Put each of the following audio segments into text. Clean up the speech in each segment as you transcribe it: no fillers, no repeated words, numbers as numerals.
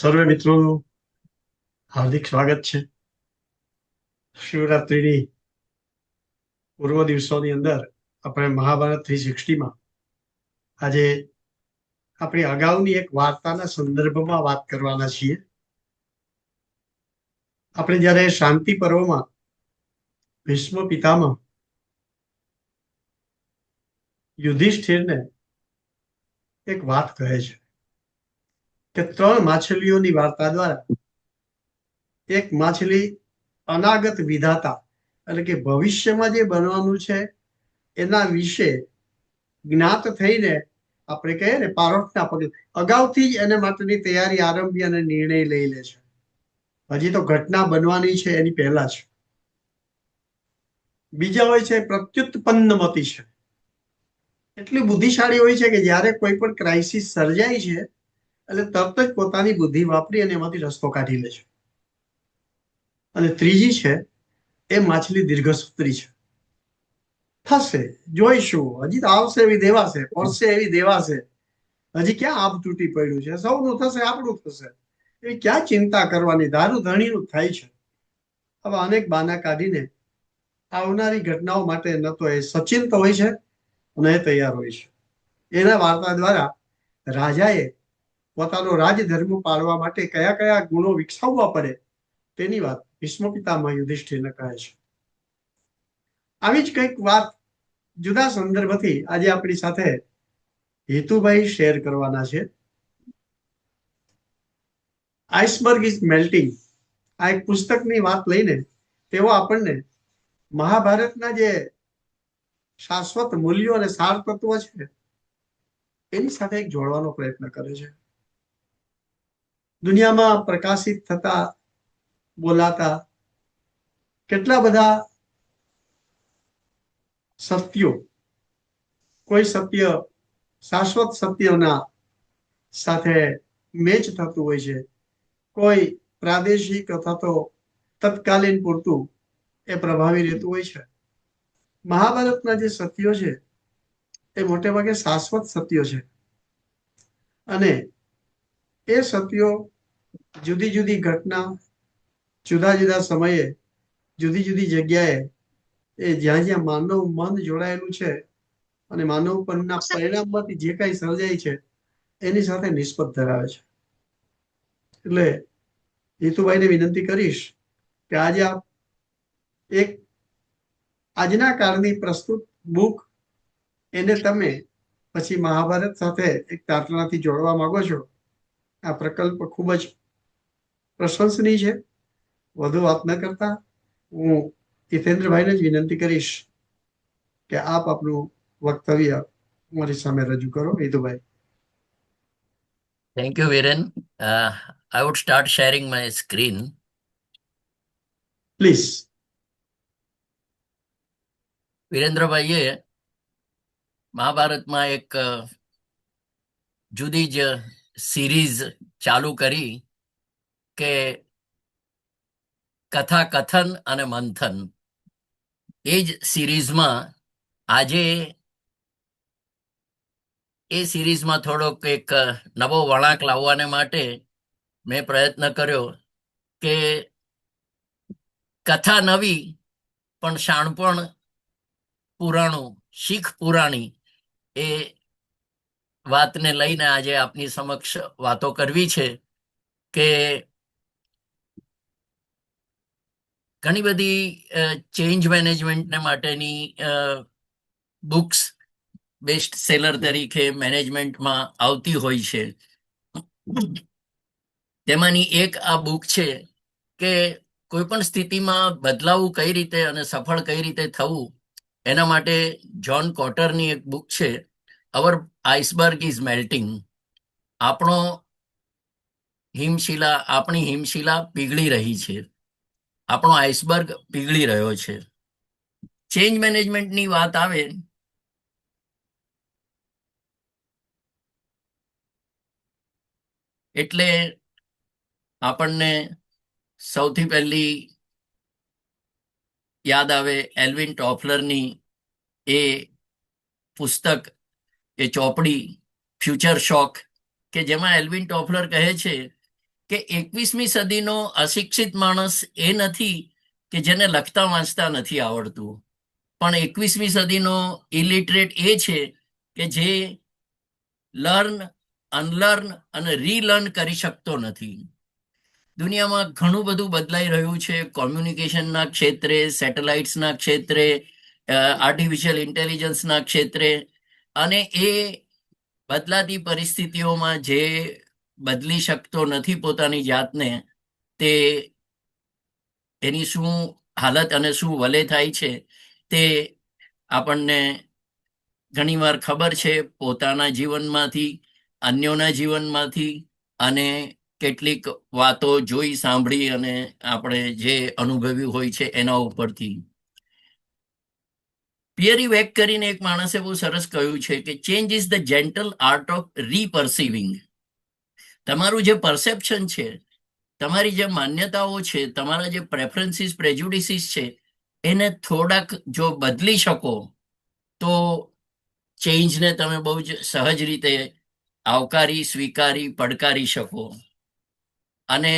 સર્વે મિત્રોનું હાર્દિક સ્વાગત છે. શિવરાત્રિની પૂર્વ દિવસોની અંદર આપણે મહાભારત 360માં આજે આપણી અગાઉની એક વાર્તાના સંદર્ભમાં વાત કરવાના છીએ. આપણે જ્યારે શાંતિ પર્વમાં ભીષ્મ પિતામહ યુધિષ્ઠિરને એક વાત કહે છે કે 3 માછલીઓની વાર્તા દ્વારા એક માછલી અનાગત વિધાતા એટલે કે ભવિષ્યમાં જે બનવાનું છે એના વિશે જ્ઞાત થઈને આપણે કહીએ ને પારોઠના પગલે અગાઉથી જ એને માટેની તૈયારી આરંભી અને નિર્ણય લઈ લે છે. હજી તો ઘટના બનવાની છે એની પહેલા જ. બીજા હોય છે પ્રત્યુત્પન્નમતી છે. એટલી બુદ્ધિશાળી હોય છે કે જ્યારે કોઈ પણ ક્રાઇસિસ સર્જાય છે એટલે તરત જ પોતાની બુદ્ધિ વાપરી અને એમાંથી રસ્તો કાઢી લે છે. અને ત્રીજી છે એ માછલી દીર્ઘસૂત્રી છે. થશે, જોઈશું, હજી તો આવશે એવી દેવાશે, પડશે એવી દેવાશે, હજી ક્યાં આબ તૂટી પડ્યું છે, સૌનું થશે આપણું થશે, એ ક્યાં ચિંતા કરવાની, ધારું ધણીનું થાય છે. હવે અનેક બાના કાઢીને આવનારી ઘટનાઓ માટે ન તો એ સચિંત હોય છે અને એ તૈયાર હોય છે. એના વાર્તા દ્વારા રાજાએ પોતાનો રાજધર્મ પાળવા માટે કયા કયા ગુણો વિકસાવવા પડે તેની વાત ભીષ્મ પિતામહ યુધિષ્ઠિરને કહે છે. આવી જ કંઈક વાત જુદા સંદર્ભથી આજે આપણી સાથે હેતુભાઈ શેર કરવાના છે. આઈસબર્ગ ઇઝ મેલ્ટિંગ આ એક પુસ્તકની વાત લઈને તેઓ આપણને મહાભારતના જે શાશ્વત મૂલ્યો અને સાર તત્વો છે એની સાથે એક જોડવાનો પ્રયત્ન કરે છે. દુનિયામાં પ્રકાશિત થતા બોલાતા કેટલા બધા સત્યો, કોઈ સત્ય શાશ્વત સત્યના સાથે મેચ થતું હોય છે, કોઈ પ્રાદેશિક અથવા તો તત્કાલીન પૂરતું એ પ્રભાવી રહેતું હોય છે. મહાભારતના જે સત્યો છે એ મોટે ભાગે શાશ્વત સત્યો છે અને એ સત્યો જુદી જુદી ઘટના, જુદા જુદા સમયે, જુદી જુદી જગ્યાએ એ જ્યાં જ્યાં માનવ મન જોડાયેલું છે અને માનવ મનના પરિણામમાંથી જે કાંઈ સર્જાય છે એની સાથે નિસ્બત ધરાવે છે. એટલે હેતુભાઈને વિનંતી કરીશ કે આજે આપ એક આજના કાળની પ્રસ્તુત બુક એને તમે પછી મહાભારત સાથે એક તારણાથી જોડવા માંગો છો. આ પ્રકલ્પ ખૂબ જ પ્રશંસનીય છે. વધુ વાત ન કરતા હું હિતેન્દ્રભાઈને જ વિનંતી કરીશ કે આપ આપનું વક્તવ્ય મારી સામે રજૂ કરો. Hitubhai, Thank you, Viren. I would start sharing my screen. Please. વિરેન્દ્રભાઈએ મહાભારતમાં એક જુદી જ સિરીઝ ચાલુ કરી કે કથા કથન અને મંથન. એ જ સિરીઝમાં આજે એ સિરીઝમાં થોડોક એક નવો વળાંક લાવવાને માટે મેં પ્રયત્ન કર્યો કે કથા નવી પણ શાણપણ પુરાણું, શીખ પુરાણી, એ વાતને લઈને આજે આપની સમક્ષ વાતો કરવી છે કે ઘણી બધી ચેન્જ મેનેજમેન્ટને માટેની બુક્સ બેસ્ટ સેલર તરીકે મેનેજમેન્ટમાં આવતી હોય છે. તેમાંની એક આ બુક છે કે કોઈ પણ સ્થિતિમાં બદલાવું કઈ રીતે અને સફળ કઈ રીતે થવું એના માટે જ્હોન કોટરની એક બુક છે, અવર આઈસબર્ગ ઇઝ મેલ્ટિંગ. આપણી હિમશિલા પીગળી રહી છે, આપણો આઈસબર્ગ પીગળી રહ્યો છે. ચેન્જ મેનેજમેન્ટની વાત આવે એટલે આપણને સૌથી પહેલી યાદ આવે એલ્વિન ટોફલરની એ પુસ્તક, એ ચોપડી ફ્યુચર શોક, કે જેમાં એલ્વિન ટોફલર કહે છે કે 21મી સદીનો અશિક્ષિત માણસ એ નથી કે જેને લખતા વાંચતા નથી આવડતું, પણ 21મી સદીનો ઇલિટરેટ એ છે કે જે લર્ન, અનલર્ન અને રીલર્ન કરી શકતો નથી. દુનિયામાં ઘણું બધું બદલાઈ રહ્યું છે, કોમ્યુનિકેશનના ક્ષેત્રે, સેટેલાઇટ્સના ક્ષેત્રે, આર્ટિફિશિયલ ઇન્ટેલિજન્સના ક્ષેત્રે, અને એ બદલાતી પરિસ્થિતિઓમાં જે બદલી શકતો નથી પોતાની જાતને, તે એની શું હાલત અને શું વલે થાય છે તે આપણને ઘણીવાર ખબર છે, પોતાના જીવનમાંથી, અન્યોના જીવનમાંથી, અને કેટલીક વાતો જોઈ સાંભળી અને આપણે જે અનુભવ્યું હોય છે એના ઉપરથી. પિયરી વેક કરીને એક માણસે બહુ સરસ કહ્યું છે કે change is the gentle art of reperceiving. તમારું જે પરસેપ્શન છે, તમારી જે માન્યતાઓ છે, તમારા જે પ્રેફરન્સીસ, પ્રેજુડિસીસ છે, એને થોડાક જો બદલી શકો તો ચેન્જને તમે બહુ જ સહજ રીતે આવકારી, સ્વીકારી, પડકારી શકો. અને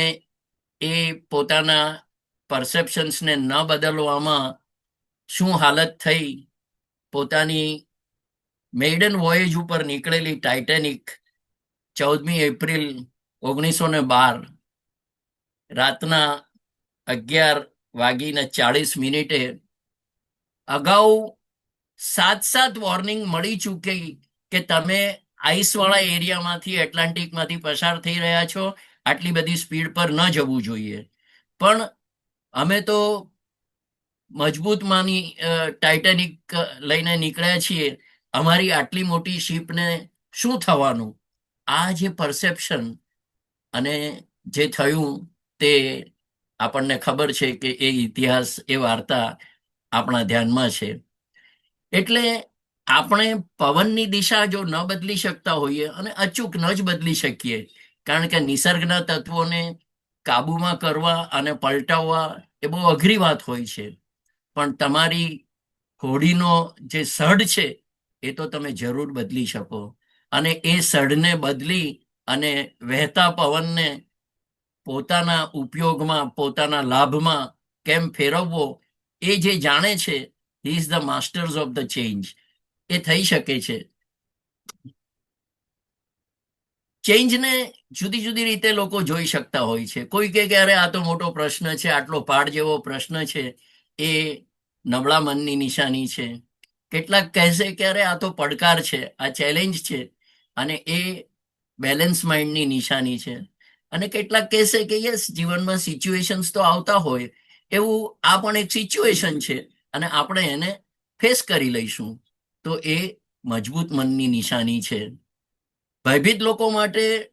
એ પોતાના પરસેપ્શન્સને ન બદલવામાં શું હાલત થઈ, પોતાની મેઇડન વોયેજ ઉપર નીકળેલી ટાઇટેનિક 14મી એપ્રિલ 1912 રાતના 11:40 અગાઉ 7 વોર્નિંગ મળી ચૂકી કે તમે આઈસવાળા એરિયામાંથી, એટલાન્ટિકમાંથી પસાર થઈ રહ્યા છો, આટલી બધી સ્પીડ પર ન જવું જોઈએ. પણ અમે તો મજબૂત માની ટાઇટેનિક લઈને નીકળ્યા છીએ, અમારી આટલી મોટી શિપને શું થવાનું? આ જે પરસેપ્શન અને જે થયું તે આપણને ખબર છે કે એ ઇતિહાસ, એ વાર્તા આપણા ધ્યાનમાં છે. એટલે આપણે પવનની દિશા જો ન બદલી શકતા હોઈએ, અને અચૂક ન જ બદલી શકીએ, કારણ કે નિસર્ગના તત્વોને કાબુમાં કરવા અને પલટાવવા એ બહુ અઘરી વાત હોય છે, પણ તમારી હોડીનો જે સઢ છે એ તો તમે જરૂર બદલી શકો. અને એ સઢને બદલી અને વહેતા પવનને પોતાના ઉપયોગમાં, પોતાના લાભમાં કેમ ફેરવવો, એ જે જાણે છે, he is the masters of the change. એ થઈ શકે છે. ચેન્જને જુદી જુદી રીતે લોકો જોઈ શકતા હોય છે. કોઈ કે અરે આ તો મોટો પ્રશ્ન છે, આટલો પહાડ જેવો પ્રશ્ન છે, એ નબળા મનની નિશાની છે. કેટલાક કહેશે કે અરે આ તો પડકાર છે, આ ચેલેન્જ છે, અને એ બેલેન્સ માઇન્ડની નિશાની છે. અને કેટલાક કહેશે કે યસ, જીવનમાં સિચ્યુએશન્સ તો આવતા હોય, એવું આ પણ એક સિચ્યુએશન છે અને આપણે એને ફેસ કરી લઈશું. તો એ મજબૂત મનની નિશાની છે. ભયભીત લોકો માટે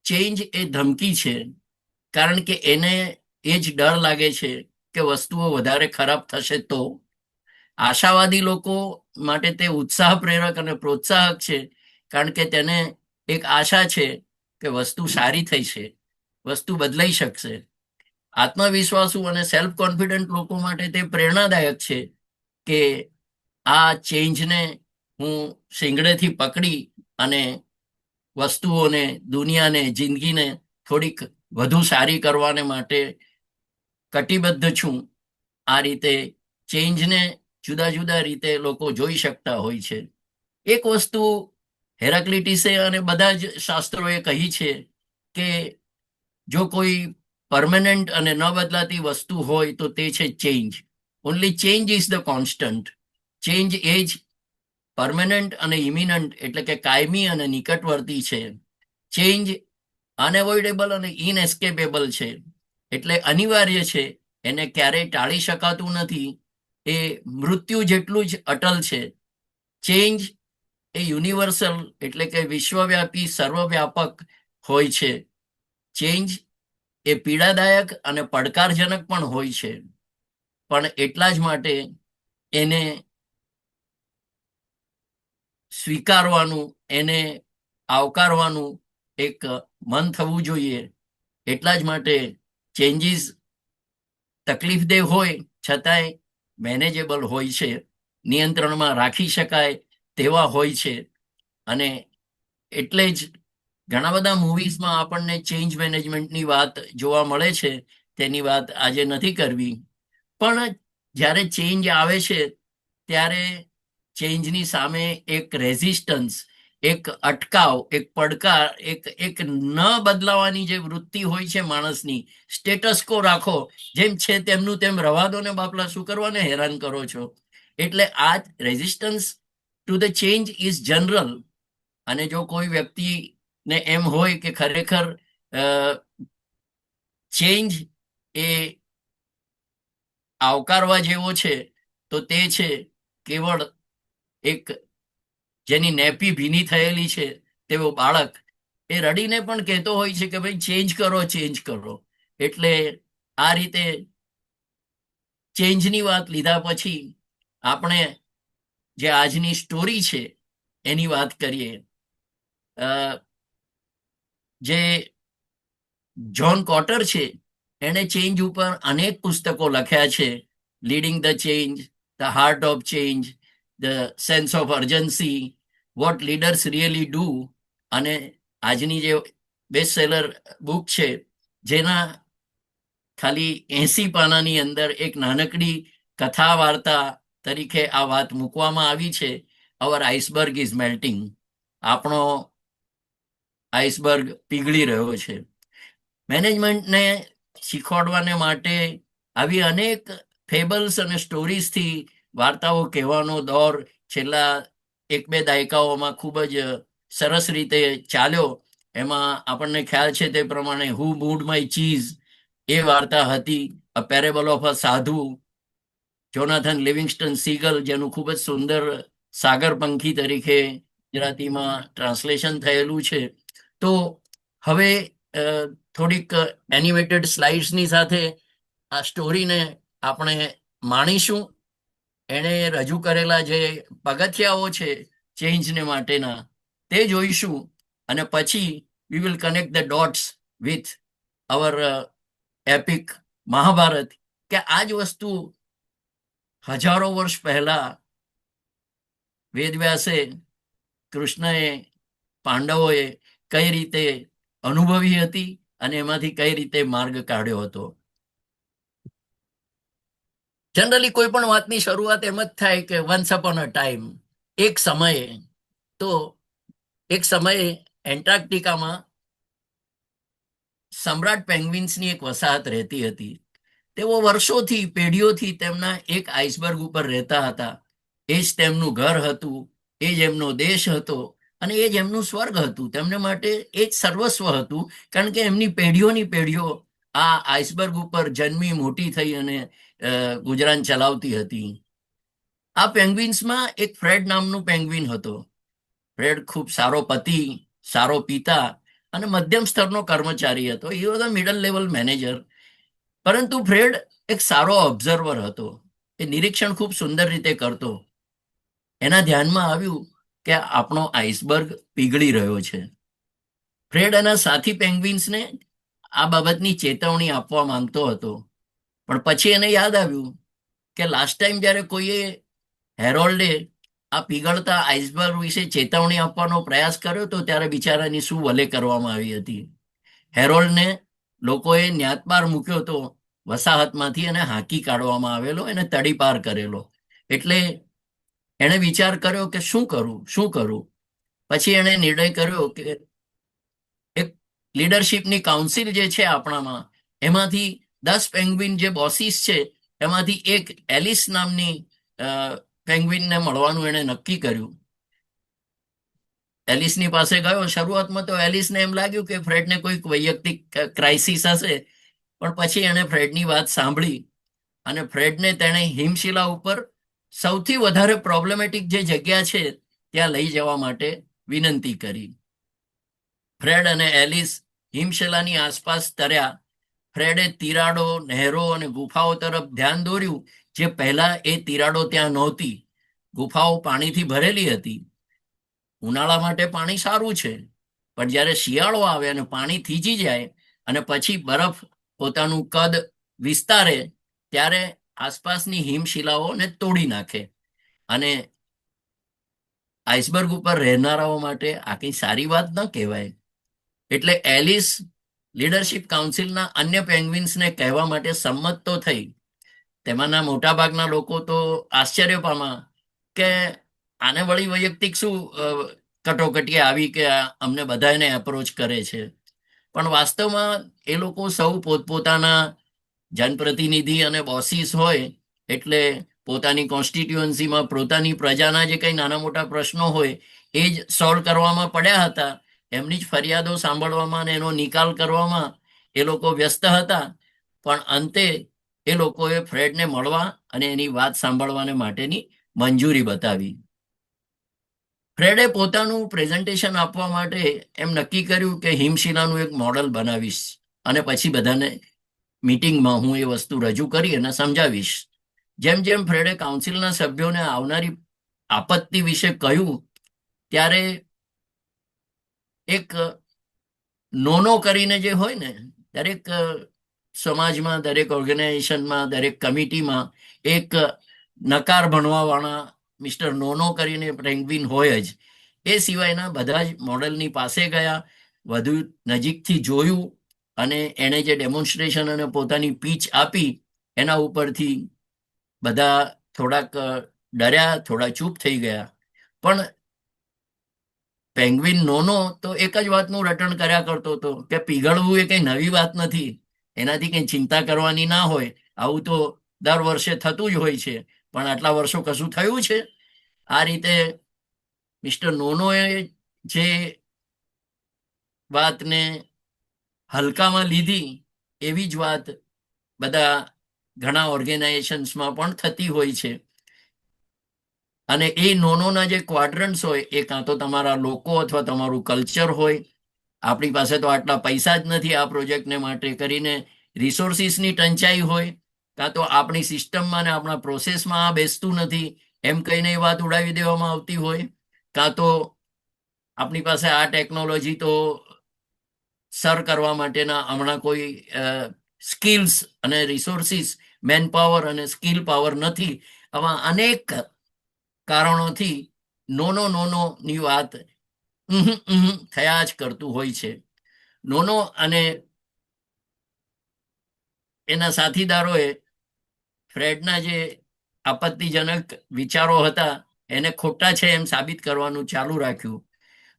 ચેન્જ એ ધમકી છે, કારણ કે એને એ જ ડર લાગે છે કે વસ્તુઓ વધારે ખરાબ થશે તો. આશાવાદી લોકો માટે તે ઉત્સાહ પ્રેરક અને પ્રોત્સાહક છે, કારણ કે તેને એક આશા છે કે વસ્તુ સારી થઈ છે, વસ્તુ બદલાઈ શકશે. આત્મવિશ્વાસુ અને સેલ્ફ કોન્ફિડન્ટ લોકો માટે તે પ્રેરણાદાયક છે કે આ ચેન્જને હું શીંગડેથી પકડી અને વસ્તુઓને, દુનિયાને, જિંદગીને થોડીક વધુ સારી કરવાને માટે કટિબદ્ધ છું. આ રીતે ચેન્જને જુદા જુદા રીતે લોકો જોઈ શકતા હોય છે. એક વસ્તુ હેરાક્લિટીસે અને બધા જ શાસ્ત્રોએ કહી છે કે જો કોઈ પરમેનન્ટ અને ન બદલાતી વસ્તુ હોય તો તે છે change. Only change is the constant. Change એ જ પરમેનન્ટ અને ઇમિનન્ટ, એટલે કે કાયમી અને નિકટવર્તી છે. ચેન્જ અનએવોઇડેબલ અને ઇનએસ્કેપેબલ છે, એટલે અનિવાર્ય છે, એને ક્યારેય ટાળી શકાતું નથી. એ મૃત્યુ જેટલું જ અટલ છે. ચેન્જ એ યુનિવર્સલ, એટલે કે વિશ્વવ્યાપી, સર્વવ્યાપક હોય છે. ચેન્જ એ પીડાદાયક અને પડકારજનક પણ હોય છે, પણ એટલા જ માટે એને સ્વીકારવાનું, એને આવકારવાનું એક મન થવું જોઈએ. એટલા જ માટે ચેન્જીસ તકલીફદેહ હોય છતાંય મેનેજેબલ હોય છે, નિયંત્રણમાં રાખી શકાય તેવા હોય છે. અને એટલે જ ઘણા બધા મૂવીઝમાં આપણને ચેન્જ મેનેજમેન્ટની વાત જોવા મળે છે, તેની વાત આજે નથી કરવી. પણ જ્યારે ચેન્જ આવે છે ત્યારે ચેન્જની સામે એક રેઝિસ્ટન્સ, એક અટકાવ, એક પડકાર, એક ન બદલાવાની જે વૃત્તિ હોય છે માણસની, સ્ટેટસ કો રાખો, જેમ છે તેમનું તેમ રવા દો ને બાપલા, શું કરવાને હેરાન કરો છો. એટલે આ resistance to the change is general. અને જો કોઈ વ્યક્તિને એમ હોય કે ખરેખર ચેન્જ એ આવકારવા જેવો છે, તો તે છે કેવળ એક જેની નેપી ભીની થયેલી છે તેવો બાળક એ રડીને પણ કહેતો હોય છે કે ભાઈ ચેન્જ કરો, ચેન્જ કરો. એટલે આ રીતે ચેન્જની વાત લીધા પછી આપણે જે આજની સ્ટોરી છે એની વાત કરીએ. જે જ્હોન કોટર છે એણે ચેન્જ ઉપર અનેક પુસ્તકો લખ્યા છે. Leading the change, the heart of change, the sense of urgency, what leaders really do, અને આજની જે બેસ્ટ સેલર બુક છે જેના ખાલી 80 પાનાની અંદર એક નાનકડી કથા વાર્તા તરીકે આ વાત મૂકવામાં આવી છે, અવર આઈસબર્ગ ઇઝ મેલ્ટિંગ. આપણો આઈસબર્ગ પીગળી રહ્યો છે. મેનેજમેન્ટને શીખવાડવાને માટે આવી અનેક ફેબલ્સ અને સ્ટોરીઝથી વાર્તાઓ કહેવાનો દોર છેલ્લા 1-2 દાયકાઓમાં ખૂબ જ સરસ રીતે ચાલ્યો. એમાં આપણને ખ્યાલ છે તે પ્રમાણે હુ મૂડ માય ચીઝ એ વાર્તા હતી, અ પેરેબલ ઓફ અ સાધુ, જોનાથન લિવિંગસ્ટન સીગલ, જેનું ખૂબ જ સુંદર સાગરપંખી તરીકે ગુજરાતીમાં ટ્રાન્સલેશન થયેલું છે. તો હવે થોડીક એનિમેટેડ સ્લાઇડ્સની સાથે આ સ્ટોરીને આપણે માણીશું. એણે રજૂ કરેલા જે પગથિયાઓ છે ચેન્જને માટેના તે જોઈશું, અને પછી we will connect the dots with our epic Mahabharat, કે આ જ વસ્તુ હજારો વર્ષ પહેલા વેદવ્યાસે, કૃષ્ણએ, પાંડવોએ કઈ રીતે અનુભવી હતી અને એમાંથી કઈ રીતે માર્ગ કાઢ્યો હતો. જનરલી કોઈ પણ વાતની શરૂઆત એમ જ થાય કે વન્સ અપોન અ ટાઈમ, એક સમયે. તો એક સમયે એન્ટાર્કટિકામાં સમ્રાટ પેંગ્વિન્સની એક વસાહત રહેતી હતી. તેઓ વર્ષોથી, પેઢીઓથી તેમના એક આઈસબર્ગ ઉપર રહેતા હતા. એ જ તેમનું ઘર હતું, એ જ એમનો દેશ હતો, અને એ જ એમનું સ્વર્ગ હતું. તેમને માટે એ જ સર્વસ્વ હતું, કારણ કે એમની પેઢીઓની પેઢીઓ આ આઈસબર્ગ ઉપર જન્મી, મોટી થઈ અને ગુજરાન ચલાવતી હતી. આ પેંગ્વિન્સમાં એક ફ્રેડ નામનું પેંગ્વિન હતો. ફ્રેડ ખૂબ સારો પતિ, સારો પિતા અને મધ્યમ સ્તરનો કર્મચારી હતો. He was a middle level manager. પરંતુ ફ્રેડ એક સારો ઓબ્ઝર્વર હતો. એ નિરીક્ષણ ખૂબ સુંદર રીતે કરતો. એના ધ્યાનમાં આવ્યું કે આપણો આઈસબર્ગ પીગળી રહ્યો છે. ફ્રેડ એના સાથી પેંગ્વિન્સને આ બાબતની ચેતવણી આપવા માંગતો હતો. પણ પછી એને યાદ આવ્યું કે લાસ્ટ ટાઈમ જ્યારે કોઈએ, હેરોલ્ડે, આ પીગળતા આઈસબર્ગ વિશે ચેતવણી આપવાનો પ્રયાસ કર્યો તો ત્યારે બિચારાની શું ભલે કરવામાં આવી હતી. હેરોલ્ડને લોકોએ ન્યાતબાર મૂક્યો હતો વસાહતમાંથી, અને હાંકી કાઢવામાં આવેલો, એને તડીપાર કરેલો. એટલે એણે વિચાર કર્યો કે શું કરું, શું કરું. પછી એણે નિર્ણય કર્યો કે એક લીડરશિપની કાઉન્સિલ જે છે આપણામાં, એમાંથી 10 પેંગ્વિન જે બોસીસ છે એમાંથી એક એલિસ નામની પેંગ્વિનને મળવાનું એણે નક્કી કર્યું. એલિસની પાસે ગયો. શરૂઆતમાં તો એલિસને એમ લાગ્યું કે ફ્રેડને કોઈક વૈયક્તિક ક્રાઇસિસ હશે, પણ પછી એણે ફ્રેડની વાત સાંભળી અને ફ્રેડને તેણે હિમશિલા ઉપર સૌથી વધારે પ્રોબ્લેમેટિક જે જગ્યા છે ત્યાં લઈ જવા માટે વિનંતી કરી. ફ્રેડ અને એલિસ હિમશિલાની આસપાસ તર્યા. ફ્રેડે તિરાડો, નહેરો અને ગુફાઓ તરફ ધ્યાન દોર્યું, જે પહેલા એ તિરાડો ત્યાં નહોતી. ગુફાઓ પાણીથી ભરેલી હતી. ઉનાળા માટે પાણી સારું છે, પણ જ્યારે શિયાળો આવે અને પાણી થીજી જાય અને પછી બરફ પોતાનું કદ વિસ્તારે, ત્યારે આસપાસની હિમશિલાઓને તોડી નાખે. અને આઈસબર્ગ ઉપર રહેનારાઓ માટે આ કંઈ સારી વાત ન કહેવાય. એટલે એલિસ લીડરશિપ કાઉન્સિલના અન્ય પેંગ્વિન્સને કહેવા માટે સંમત તો થઈ. તેમાંના મોટાભાગના લોકો તો આશ્ચર્ય પામ્યા કે આને વળી વૈયક્તિક શું કટોકટી આવી કે અમને બધાને એપ્રોચ કરે છે. પણ વાસ્તવમાં એ લોકો સૌ પોતપોતાના જનપ્રતિનિધિ અને બોસીસ હોય એટલે પોતાની કોન્સ્ટિટ્યુઅન્સીમાં પોતાની પ્રજાના જે કંઈ નાના મોટા પ્રશ્નો હોય એ જ સોલ્વ કરવામાં પડ્યા હતા. એમની જ ફરિયાદો સાંભળવામાં અને એનો નિકાલ કરવામાં એ લોકો વ્યસ્ત હતા. પણ અંતે એ લોકોએ ફ્રેડને મળવા અને એની વાત સાંભળવાને માટેની મંજૂરી બતાવી. ફ્રેડે પોતાનું પ્રેઝન્ટેશન આપવા માટે એમ નક્કી કર્યું કે હિમશિલાનું એક મોડલ બનાવીશ અને પછી બધાને મીટિંગમાં હું એ વસ્તુ રજૂ કરી અને સમજાવીશ. જેમ જેમ ફ્રેડે કાઉન્સિલના સભ્યોને આવનારી આપત્તિ વિશે કહ્યું ત્યારે એક નોનો કરીને જે હોય ને, દરેક સમાજમાં, દરેક ઓર્ગેનાઇઝેશનમાં, દરેક કમિટીમાં એક નકાર ભણવાવાળા મિસ્ટર નોનો કરીને પેંગ્વિન હોય જ. એ સિવાયના બધા જ મોડલની પાસે ગયા, વધુ નજીકથી જોયું અને એણે જે ડેમોન્સ્ટ્રેશન અને પોતાની પીચ આપી એના ઉપરથી બધા થોડાક ડર્યા, થોડા ચૂપ થઈ ગયા. પણ પેંગ્વિન નોનો તો એક જ વાતનું રટણ કર્યા કરતો હતો કે પીગળવું એ કંઈ નવી વાત નથી, એનાથી કંઈ ચિંતા કરવાની ના હોય, આવું તો દર વર્ષે થતું જ હોય છે, પણ આટલા વર્ષો કશું થયું છે? આ રીતે મિસ્ટર નોનોએ જે વાતને હલકામાં લીધી એવી જ વાત બધા ઘણા ઓર્ગેનાઇઝેશન્સમાં પણ થતી હોય છે. અને એ નોનોના જે ક્વાડ્રન્ટ્સ હોય એ કાં તો તમારા લોકો અથવા તમારું કલ્ચર હોય. આપણી પાસે તો આટલા પૈસા જ નથી આ પ્રોજેક્ટને માટે કરીને રિસોર્સિસની ટંચાઈ હોય, કાં તો આપણી સિસ્ટમમાં ને આપણા પ્રોસેસમાં આ બેસતું નથી એમ કહીને એ વાત ઉડાવી દેવામાં આવતી હોય, કાં તો આપણી પાસે આ ટેકનોલોજી તો સર કરવા માટેના હમણાં કોઈ સ્કિલ્સ અને રિસોર્સિસ, મેન પાવર અને સ્કિલ પાવર નથી. આવા અનેક કારણોથી નોનોની વાત થયા જ કરતું હોય છે. નોનો અને એના સાથીદારોએ ફ્રેડના જે આપત્તિજનક વિચારો હતા એને ખોટા છે એમ સાબિત કરવાનું ચાલુ રાખ્યું.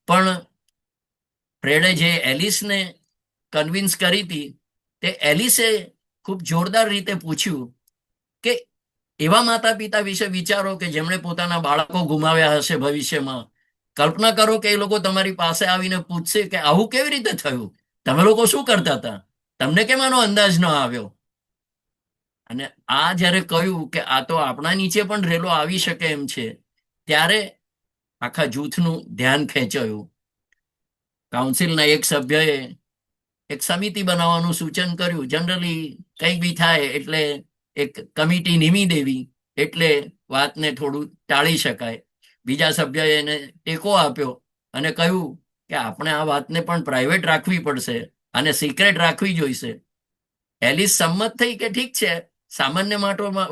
પણ ફ્રેડે જે એલિસને કન્વિન્સ કરી હતી તે એલિસે ખૂબ જોરદાર રીતે પૂછ્યું કે એવા માતા પિતા વિશે વિચારો કે જેમણે પોતાના બાળકો ગુમાવ્યા હશે ભવિષ્યમાં. કલ્પના કરો કે એ લોકો તમારી પાસે આવીને પૂછશે કે આવું કેવી રીતે થયું, તમે લોકો શું કરતા હતા, તમને કેમ આનો અંદાજ ન આવ્યો? અને આ જ્યારે કહ્યું કે આ તો આપણા નીચે પણ રેલો આવી શકે એમ છે, ત્યારે આખા જૂથનું ધ્યાન ખેંચાયું. કાઉન્સિલના એક સભ્યએ એક સમિતિ બનાવવાનું સૂચન કર્યું. જનરલી કંઈ બી થાય એટલે એક કમિટી નીમી દેવી એટલે વાતને થોડું ટાળી શકાય. બીજા સભ્યએ એને ટેકો આપ્યો અને કહ્યું કે આપણે આ વાતને પણ પ્રાઇવેટ રાખવી પડશે અને સિક્રેટ રાખવી જોઈશે. એલિસ સંમત થઈ કે ઠીક છે, સામાન્ય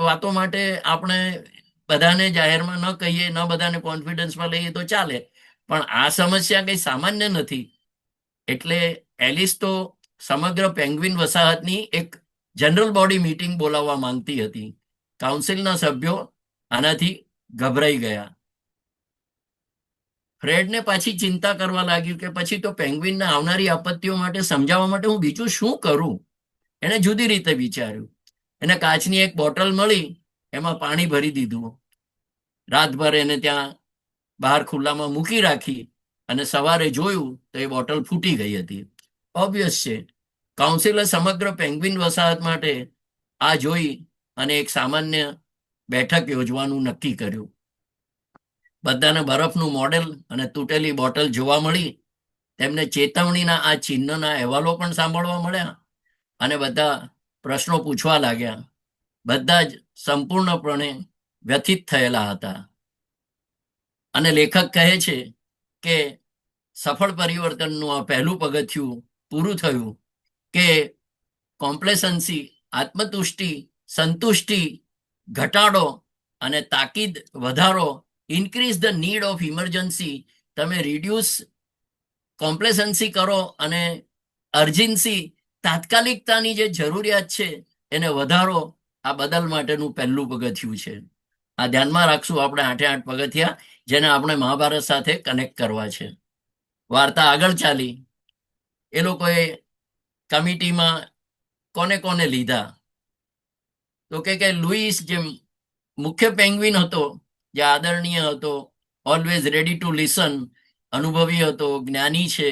વાતો માટે આપણે બધાને જાહેરમાં ન કહીએ, ન બધાને કોન્ફિડન્સમાં લઈએ તો ચાલે, પણ આ સમસ્યા કંઈ સામાન્ય નથી. એટલે એલિસ તો સમગ્ર પેંગ્વિન વસાહતની એક જનરલ બોડી મીટિંગ બોલાવવા માંગતી હતી. કાઉન્સિલના સભ્યો આનાથી ગભરાઈ ગયા. ફ્રેડને પાછી ચિંતા કરવા લાગ્યું કે પછી તો પેંગ્વિનને આવનારી આપત્તિઓ માટે સમજાવવા માટે હું બીજું શું કરું. એણે જુદી રીતે વિચાર્યું. એને કાચની એક બોટલ મળી, એમાં પાણી ભરી દીધું. રાતભર એને ત્યાં બહાર ખુલ્લામાં મૂકી રાખી અને સવારે જોયું તો એ બોટલ ફૂટી ગઈ હતી. ઓબ્વિયસ છે, કાઉન્સિલે સમગ્ર પેંગ્વિન વસાહત માટે આ જોઈ અને એક સામાન્ય બેઠક યોજવાનું નક્કી કર્યું. બધાને બરફનું મોડેલ અને તૂટેલી બોટલ જોવા મળી. તેમને ચેતવણીના આ ચિહ્નના અહેવાલો પણ સાંભળવા મળ્યા અને બધા પ્રશ્નો પૂછવા લાગ્યા. બધા જ સંપૂર્ણપણે વ્યથિત થયેલા હતા. અને લેખક કહે છે કે સફળ પરિવર્તનનું આ પહેલું પગથિયું પૂરું થયું કે કોમ્પ્લેસન્સી, આત્મતુષ્ટિ, સંતુષ્ટિ ઘટાડો અને તાકીદ વધારો, increase the need of emergency. તમે રિડ્યુસ કોમ્પ્લેસન્સી કરો અને અર્જન્સી, તાત્કાલિકતાની જે જરૂરિયાત છે એને વધારો, આ બદલ માટેનું પહેલું પગથિયું છે. આ ધ્યાનમાં રાખશું આપણે 8 પગથિયા, જેને આપણે મહાભારત સાથે કનેક્ટ કરવા છે. વાર્તા આગળ ચાલી. એ લોકોએ કમિટીમાં કોને કોને લીધા, તો કે લુઈસ જે મુખ્ય પેંગ્વિન હતો, જે આદરણીય હતો, ઓલવેઝ રેડી ટુ લિસન, અનુભવી હતો, જ્ઞાની છે,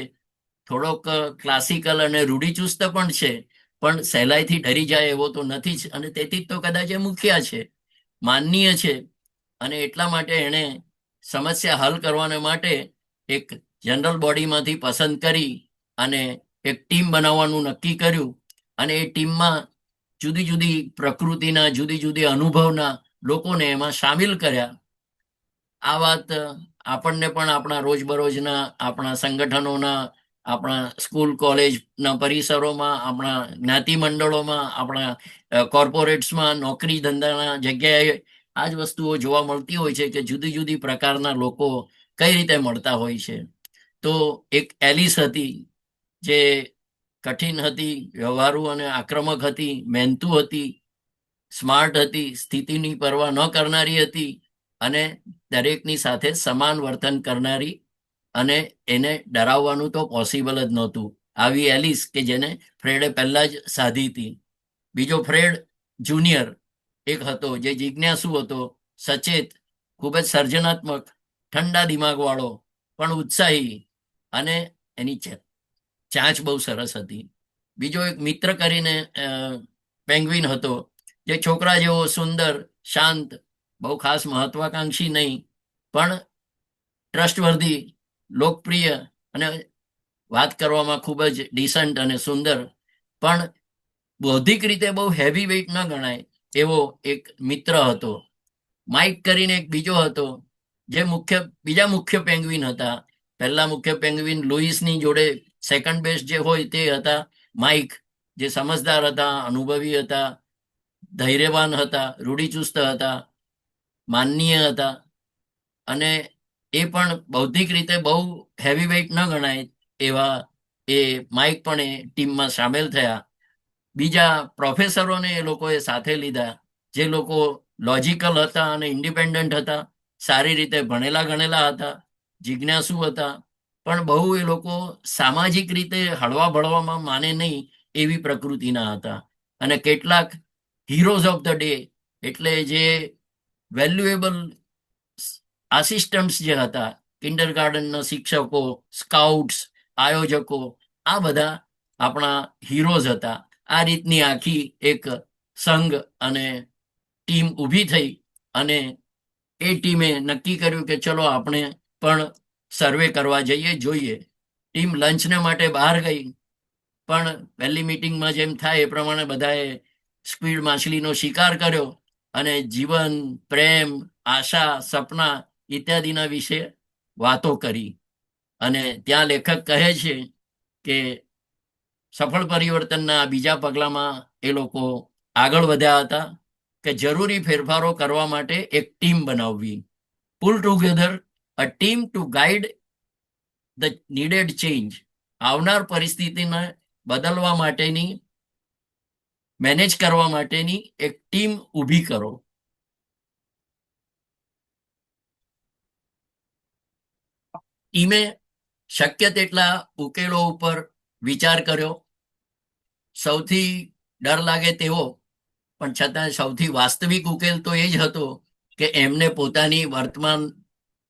થોડોક ક્લાસિકલ અને રૂઢિચુસ્ત પણ છે, પણ સહેલાઈથી ડરી જાય એવો તો નથી જ, અને તેથી જ તો કદાચ એ મુખિયા છે, માનનીય છે. અને એટલા માટે એણે સમસ્યા હલ કરવાને માટે એક જનરલ બોડીમાંથી પસંદ કરી અને એક ટીમ બનાવવાનું નક્કી કર્યું. અને એ ટીમમાં જુદી જુદી પ્રકૃતિના, જુદી જુદી અનુભવના લોકોને એમાં સામેલ કર્યા. આ વાત આપણને પણ આપણા રોજબરોજના, આપણા સંગઠનોના, આપણા સ્કૂલ કોલેજના પરિસરોમાં, આપણા જ્ઞાતિ મંડળોમાં, આપણા કોર્પોરેટ્સમાં, નોકરી ધંધાના જગ્યાએ આ જ વસ્તુઓ જોવા મળતી હોય છે કે જુદી જુદી પ્રકારના લોકો કઈ રીતે મળતા હોય છે. તો એક એલિસ હતી, જે કઠિન હતી, વ્યવહારુ અને આક્રમક હતી, મહેનતુ હતી, સ્માર્ટ હતી, સ્થિતિની પરવા ન કરનારી હતી, અને દરેકની સાથે સમાન વર્તન કરનારી, અને એને ડરાવવાનું તો પોસિબલ જ નહોતું. આવી એલિસ કે જેને ફ્રેડે પહેલા જ સાધી હતી. બીજો ફ્રેડ જુનિયર એક હતો, જે જિજ્ઞાસુ હતો, સચેત, ખૂબ જ સર્જનાત્મક, ઠંડા દિમાગવાળો, પણ ઉત્સાહી, અને એની ચાંચ બહુ સરસ હતી. બીજો એક મિત્ર કરીને પેંગ્વિન હતો, જે છોકરા જેવો સુંદર, શાંત, બહુ ખાસ મહત્વાકાંક્ષી નહીં, પણ ટ્રસ્ટવર્ધી, લોકપ્રિય, અને વાત કરવામાં ખૂબ જ ડિસન્ટ અને સુંદર, પણ બૌદ્ધિક રીતે બહુ હેવી વેઇટ ન ગણાય એવો એક મિત્ર હતો. માઇક કરીને એક બીજો હતો, જે બીજા મુખ્ય પેંગ્વિન હતા. પહેલા મુખ્ય પેંગ્વિન લુઈસની જોડે સેકન્ડ બેસ્ટ જે હોય તે હતા માઇક, જે સમજદાર હતા, અનુભવી હતા, ધૈર્યવાન હતા, રૂઢિચુસ્ત હતા, માનનીય હતા, અને એ પણ બૌદ્ધિક રીતે બહુ હેવી વેઇટ ન ગણાય એવા એ માઇક પણ એ ટીમમાં સામેલ થયા. બીજા પ્રોફેસરોને એ લોકોએ સાથે લીધા, જે લોકો લોજિકલ હતા અને ઇન્ડિપેન્ડન્ટ હતા, સારી રીતે ભણેલા ગણેલા હતા, જિજ્ઞાસુ હતા, પણ બહુ એ લોકો સામાજિક રીતે હળવા ભળવામાં માને નહીં એવી પ્રકૃતિના હતા. અને કેટલાક હીરોઝ ઓફ ધ ડે, એટલે જે વેલ્યુએબલ આસિસ્ટન્ટ્સ જે હતા, કિન્ડરગાર્ટનના શિક્ષકો, સ્કાઉટ્સ, આયોજકો, આ બધા આપણા હીરોઝ હતા. આ રીતની આખી એક સંઘ અને ટીમ ઊભી થઈ, અને એ ટીમે નક્કી કર્યું કે ચલો આપણે પણ સર્વે કરવા જઈએ, જોઈએ. ટીમ લંચને માટે બહાર ગઈ, પણ પહેલી મિટિંગમાં જેમ થાય એ પ્રમાણે બધાએ સ્ક્વિડ માછલીનો શિકાર કર્યો, અને જીવન, પ્રેમ, આશા, સપના ઇત્યાદિના વિશે વાતો કરી. અને ત્યાં લેખક કહે છે કે સફળ પરિવર્તનના બીજા પગલામાં એ લોકો આગળ વધ્યા હતા કે જરૂરી ફેરફારો કરવા માટે એક ટીમ બનાવવી. Pull together a team to guide the needed change. આવનાર પરિસ્થિતિને બદલવા માટેની, મેનેજ કરવા માટેની એક ટીમ ઊભી કરો. ટીમે શક્ય તેટલા ઉકેલો ઉપર વિચાર કર્યો. સૌથી ડર લાગે તેવો, પણ છતાં સૌથી વાસ્તવિક ઉકેલ તો એ જ હતો કે એમને પોતાની વર્તમાન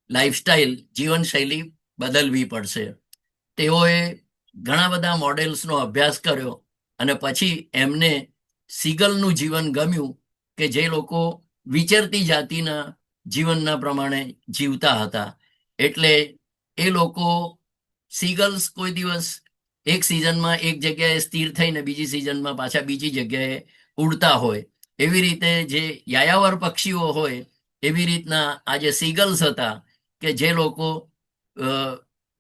લાઈફસ્ટાઈલ, જીવનશૈલી બદલવી પડશે. તેઓએ ઘણા બધા મોડેલ્સનો અભ્યાસ કર્યો, અને પછી એમને સીગલનું જીવન ગમ્યું, કે જે લોકો વિચરતી જાતિના જીવનના પ્રમાણે જીવતા હતા. એટલે એ લોકો, સીગલ્સ કોઈ દિવસ એક સિઝનમાં એક જગ્યાએ સ્થિર થઈને બીજી સિઝનમાં પાછા બીજી જગ્યાએ ઉડતા હોય. એવી રીતે જે યાયાવર પક્ષીઓ હોય, એવી રીતના આ જે સીગલ્સ હતા, કે જે લોકો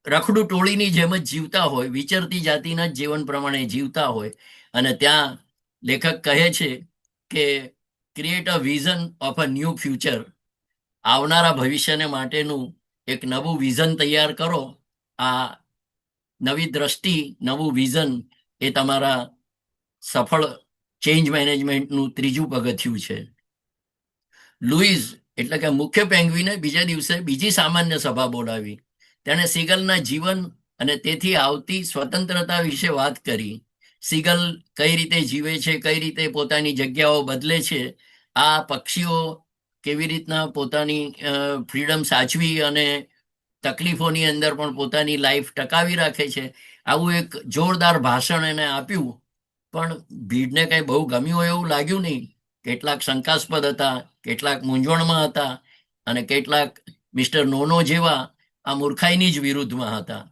રખડું ટોળીની જેમ જ જીવતા હોય, વિચરતી જાતિના જ જીવન પ્રમાણે જીવતા હોય. અને ત્યાં લેખક કહે છે કે create a vision of a new future. આવનારા ભવિષ્યને માટેનું એક નવું વિઝન તૈયાર કરો. આ નવી દ્રષ્ટિ, નવું વિઝન એ તમારા સફળ ચેન્જ મેનેજમેન્ટનું ત્રીજું પગથિયું છે. લુઈઝ એટલે કે મુખ્ય પેંગ્વિને બીજા દિવસે બીજી સામાન્ય સભા બોલાવી. તેણે સીગલના જીવન અને તેથી આવતી સ્વતંત્રતા વિશે વાત કરી. સીગલ કઈ રીતે જીવે છે, કઈ રીતે પોતાની જગ્યાઓ બદલે છે, આ પક્ષીઓ કેવી રીતના પોતાની ફ્રીડમ સાચવી અને તકલીફોની અંદર પણ પોતાની લાઈફ ટકાવી રાખે છે. આવું એક જોરદાર ભાષણ એને આપ્યું, પણ ભીડને કંઈ બહુ ગમ્યું હોય એવું લાગ્યું નહીં. કેટલાક શંકાસ્પદ હતા, કેટલાક મૂંઝવણમાં હતા અને કેટલાક મિસ્ટર નોનો જેવા આ મૂર્ખાઈની જ વિરુદ્ધમાં હતા.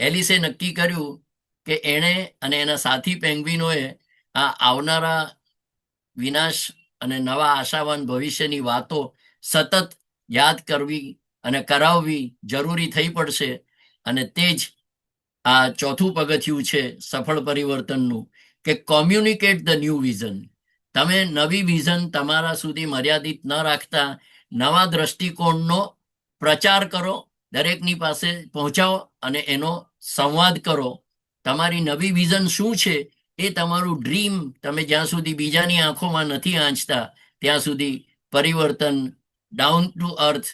એલિસે નક્કી કર્યું કે એણે અને એના સાથી પેંગ્વિનોએ આ આવનારા વિનાશ અને નવા આશાવાન ભવિષ્યની વાતો સતત યાદ કરવી અને કરાવવી જરૂરી થઈ પડશે. અને તે જ આ ચોથું પગથિયું છે સફળ પરિવર્તનનું, કે કોમ્યુનિકેટ ધ ન્યૂ વિઝન. તમે નવી વિઝન તમારા સુધી મર્યાદિત ન રાખતા નવા દ્રષ્ટિકોણનો પ્રચાર કરો, દરેકની પાસે પહોંચાવો અને એનો સંવાદ કરો. તમારી નવી વિઝન શું છે એ તમારું ડ્રીમ તમે જ્યાં સુધી બીજાની આંખોમાં નથી આંચતા ત્યાં સુધી પરિવર્તન ડાઉન ટુ અર્થ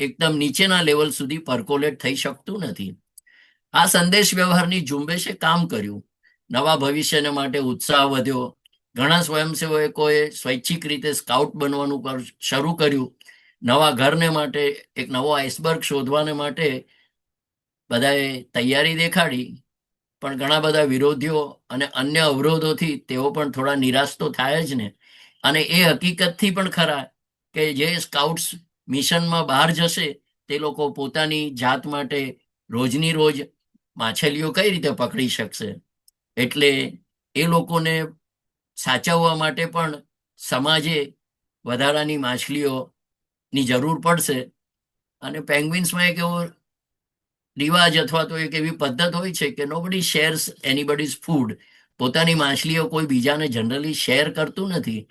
એકદમ નીચેના લેવલ સુધી પર્કોલેટ થઈ શકતું નથી. આ સંદેશ વ્યવહારની ઝુંબેશે કામ કર્યું. નવા ભવિષ્યને માટે ઉત્સાહ વધ્યો. ઘણા સ્વયંસેવકોએ સ્વૈચ્છિક રીતે સ્કાઉટ બનવાનું શરૂ કર્યું. નવા ઘરને માટે એક નવો આઈસબર્ગ શોધવાને માટે બધાએ તૈયારી દેખાડી, પણ ઘણા બધા વિરોધીઓ અને અન્ય અવરોધોથી તેઓ પણ થોડા નિરાશ તો થાય જ ને. અને એ હકીકતથી પણ ખરા કે જે સ્કાઉટ્સ મિશનમાં બહાર જશે તે લોકો પોતાની જાત માટે રોજની રોજ માછલીઓ કઈ રીતે પકડી શકશે. એટલે એ લોકોને સાચવવા માટે પણ સમાજે વધારાની માછલીઓની જરૂર પડશે. અને પેંગ્વિન્સમાં એક એવો રિવાજ અથવા તો એક એવી પદ્ધત હોય છે કે નોબડી શેર્સ એનીબડીઝ ફૂડ. પોતાની માછલીઓ કોઈ બીજાને જનરલી શેર કરતું નથી,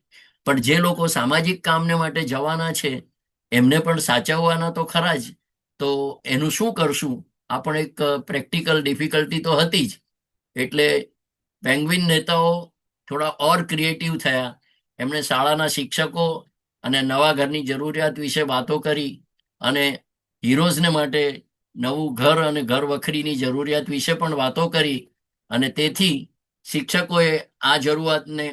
પણ જે લોકો સામાજિક કામને માટે જવાના છે એમને પણ સાચવવાના તો ખરા જ. તો એનું શું કરશું, આ પણ એક પ્રેક્ટિકલ ડિફિકલ્ટી તો હતી જ. એટલે પેંગ્વિન નેતાઓ થોડા ઓર ક્રિએટિવ થયા. એમણે શાળાના શિક્ષકો અને નવા ઘરની જરૂરિયાત વિશે વાતો કરી અને હીરોઝને માટે નવું ઘર અને ઘર વખરીની જરૂરિયાત વિશે પણ વાતો કરી. અને તેથી શિક્ષકોએ આ જરૂરિયાતને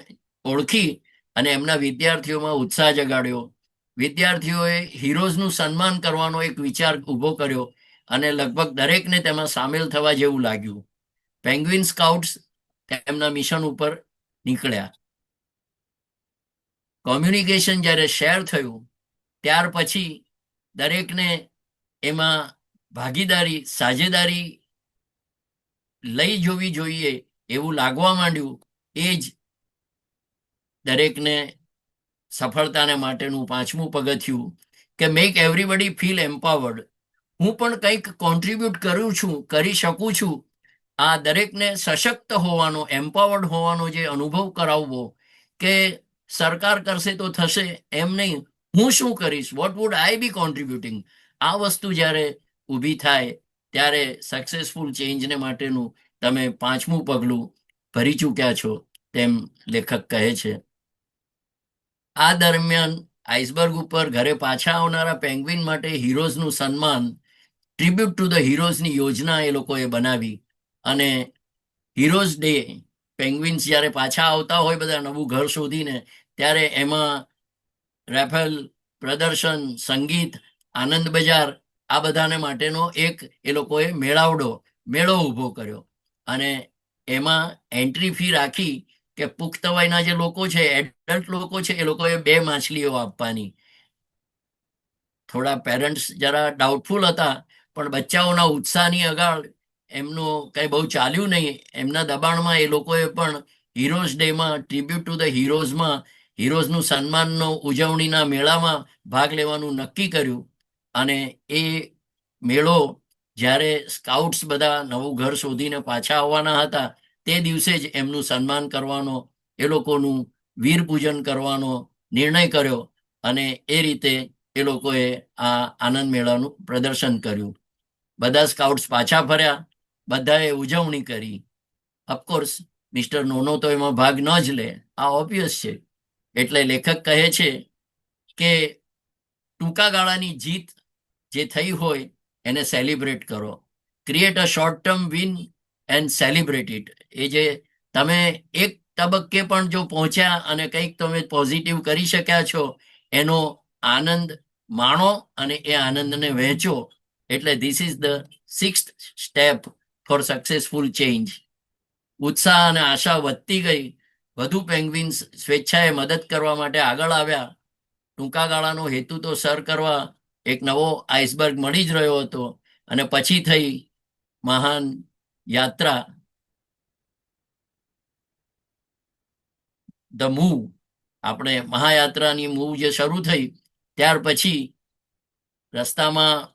ઓળખી અને એમના વિદ્યાર્થીઓમાં ઉત્સાહ જગાડ્યો. વિદ્યાર્થીઓએ હીરોઝનું સન્માન કરવાનો એક વિચાર ઊભો કર્યો અને લગભગ દરેકને તેમાં સામેલ થવા જેવું લાગ્યું. પેંગ્વિન સ્કાઉટ્સ તેમના મિશન ઉપર નીકળ્યા. કોમ્યુનિકેશન જ્યારે શેર થયું ત્યાર પછી દરેકને એમાં ભાગીદારી, સાझेदारी લઈ જોવી જોઈએ એવું લાગવા માંડ્યું. એ જ દરેકને સફળતાને માટેનું પાંચમું પગથિયું, કે મેક એવરીબડી ફીલ એમ્પાવર્ડ. હું પણ કંઈક કોન્ટ્રીબ્યુટ કરું છું, કરી શકું છું. આ દરેકને સશક્ત હોવાનો, એમ્પાવર્ડ હોવાનો જે અનુભવ કરાવવો, કે સરકાર કરશે તો થશે એમ નહીં, હું શું કરીશ, વોટ વુડ આઈ બી કોન્ટ્રીબ્યુટિંગ. આ વસ્તુ જ્યારે ઊભી થાય ત્યારે સક્સેસફુલ ચેન્જને માટેનું તમે પાંચમું પગલું ભરી ચૂક્યા છો તેમ લેખક કહે છે. આ દરમિયાન આઈસબર્ગ ઉપર ઘરે પાછા આવનારા પેંગ્વિન માટે હીરોઝનું સન્માન, ટ્રિબ્યુટ ટુ ધ હીરોઝની યોજના એ લોકોએ બનાવી. અને હીરોઝ ડે, પેંગ્વિન્સ જ્યારે પાછા આવતા હોય બધા નવું ઘર શોધીને, ત્યારે એમાં રેફેલ, પ્રદર્શન, સંગીત, આનંદ બજાર આ બધાને માટેનો એક એ લોકોએ મેળો ઊભો કર્યો. અને એમાં એન્ટ્રી ફી રાખી કે પુખ્ત વયના જે લોકો છે, એડલ્ટ લોકો છે, એ લોકોએ 2 માછલીઓ આપવાની. થોડા પેરેન્ટ્સ જરા ડાઉટફુલ હતા, પણ બચ્ચાઓના ઉત્સાહની આગળ એમનું કંઈ બહુ ચાલ્યું નહીં. એમના દબાણમાં એ લોકોએ પણ હીરોઝ ડેમાં, ટ્રિબ્યુટ ટુ ધ હીરોઝમાં, હીરોઝનું સન્માનનો ઉજવણીના મેળામાં ભાગ લેવાનું નક્કી કર્યું. અને એ મેળો જ્યારે સ્કાઉટ્સ બધા નવું ઘર શોધીને પાછા આવવાના હતા તે દિવસે જ એમનું સન્માન કરવાનો, એ લોકોનું વીર પૂજન કરવાનો નિર્ણય કર્યો. અને એ રીતે એ લોકોએ આ આનંદ મેળાનું પ્રદર્શન કર્યું. બધા સ્કાઉટ્સ પાછા ફર્યા બધાએ ઉજવણી કરી. ઓફકોર્સ મિસ્ટર નોનો તો એમાં ભાગ ન જ લે, આ ઓબ્વિયસ છે. એટલે લેખક કહે છે કે ટૂંકા ગાળાની જીત જે થઈ હોય એને સેલિબ્રેટ કરો. Create a short term win and celebrate it. એ જે તમે એક તબક્કે પણ જો પહોંચ્યા અને કંઈક તમે પોઝિટિવ કરી શક્યા છો એનો આનંદ માણો અને એ આનંદને વહેંચો. એટલે this is the 6th step for successful change. ઉત્સાહ અને આશા વધતી ગઈ. વધુ પેંગ્વિન્સ સ્વેચ્છાએ મદદ કરવા માટે આગળ આવ્યા. ટૂંકા ગાળાનો હેતુ તો સર કરવા એક નવો આઈસબર્ગ મળી જ રહ્યો હતો અને પછી થઈ મહાન યાત્રા, ધ મૂવ. આપણે મહાયાત્રાની મૂવ જે શરૂ થઈ ત્યાર પછી રસ્તામાં,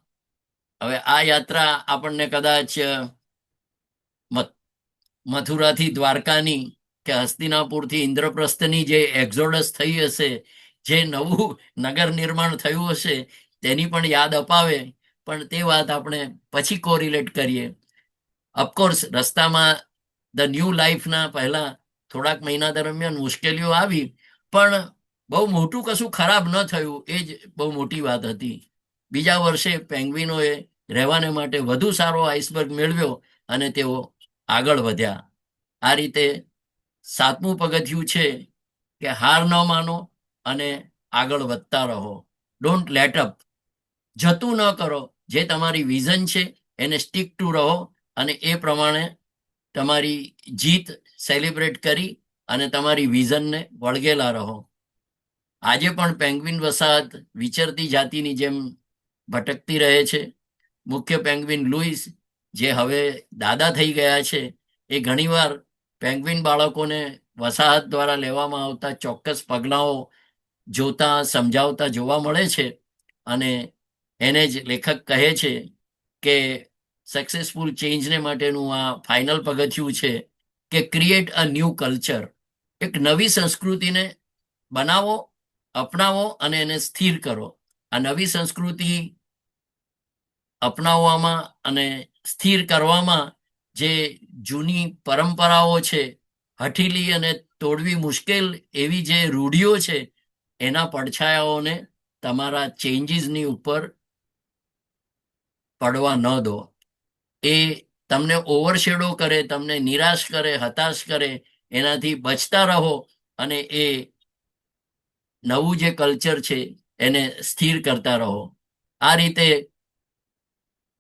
હવે આ યાત્રા આપણને કદાચ મથુરાથી દ્વારકાની કે હસ્તિનાપુરથી ઇન્દ્રપ્રસ્થની જે એક્ઝોડસ થઈ હશે, જે નવું નગર નિર્માણ થયું હશે તેની પણ યાદ અપાવે. પણ તે વાત આપણે પછી કોરિલેટ કરીએ. ઓફકોર્સ રસ્તામાં ધ ન્યૂ લાઈફના પહેલા થોડાક મહિના દરમિયાન મુશ્કેલીઓ આવી, પણ બહુ મોટું કશું ખરાબ ન થયું, એ જ બહુ મોટી વાત હતી. બીજા વર્ષે પેંગ્વિનોએ રહેવાને માટે વધુ સારો આઈસબર્ગ મેળવ્યો અને તેઓ આગળ વધ્યા. આ રીતે 7મું પગથિયું છે કે હાર ન માનો અને આગળ વધતા રહો. Don't late up. જતું ન કરો. જે તમારી વિઝન છે એને સ્ટીક ટુ રહો અને એ પ્રમાણે તમારી જીત સેલિબ્રેટ કરી અને તમારી વિઝનને વળગેલા રહો. આજે પણ પેંગ્વિન વસાહત વિચરતી જાતિની જેમ ભટકતી રહે છે. મુખ્ય પેંગ્વિન લુઈસ, જે હવે દાદા થઈ ગયા છે, એ ઘણીવાર પેંગ્વિન બાળકોને વસાહત દ્વારા લેવામાં આવતા ચોક્કસ પગલાઓ જોતા સમજાવતા જોવા મળે છે. અને એને જ લેખક કહે છે કે સક્સેસફુલ ચેન્જને માટેનું આ ફાઇનલ પગથિયું છે કે ક્રિએટ અ ન્યૂ કલ્ચર. એક નવી સંસ્કૃતિને બનાવો, અપનાવો અને એને સ્થિર કરો. આ નવી સંસ્કૃતિ અપનાવવામાં અને સ્થિર કરવામાં જે જૂની પરંપરાઓ છે, હઠીલી અને તોડવી મુશ્કેલ એવી જે રૂઢિઓ છે, એના પડછાયાઓને તમારા ચેન્જીસની ઉપર પડવા ન દો. એ તમને ઓવરશેડો કરે, તમને નિરાશ કરે, હતાશ કરે, એનાથી બચતા રહો અને એ નવું જે કલ્ચર છે એને સ્થિર કરતા રહો. આ રીતે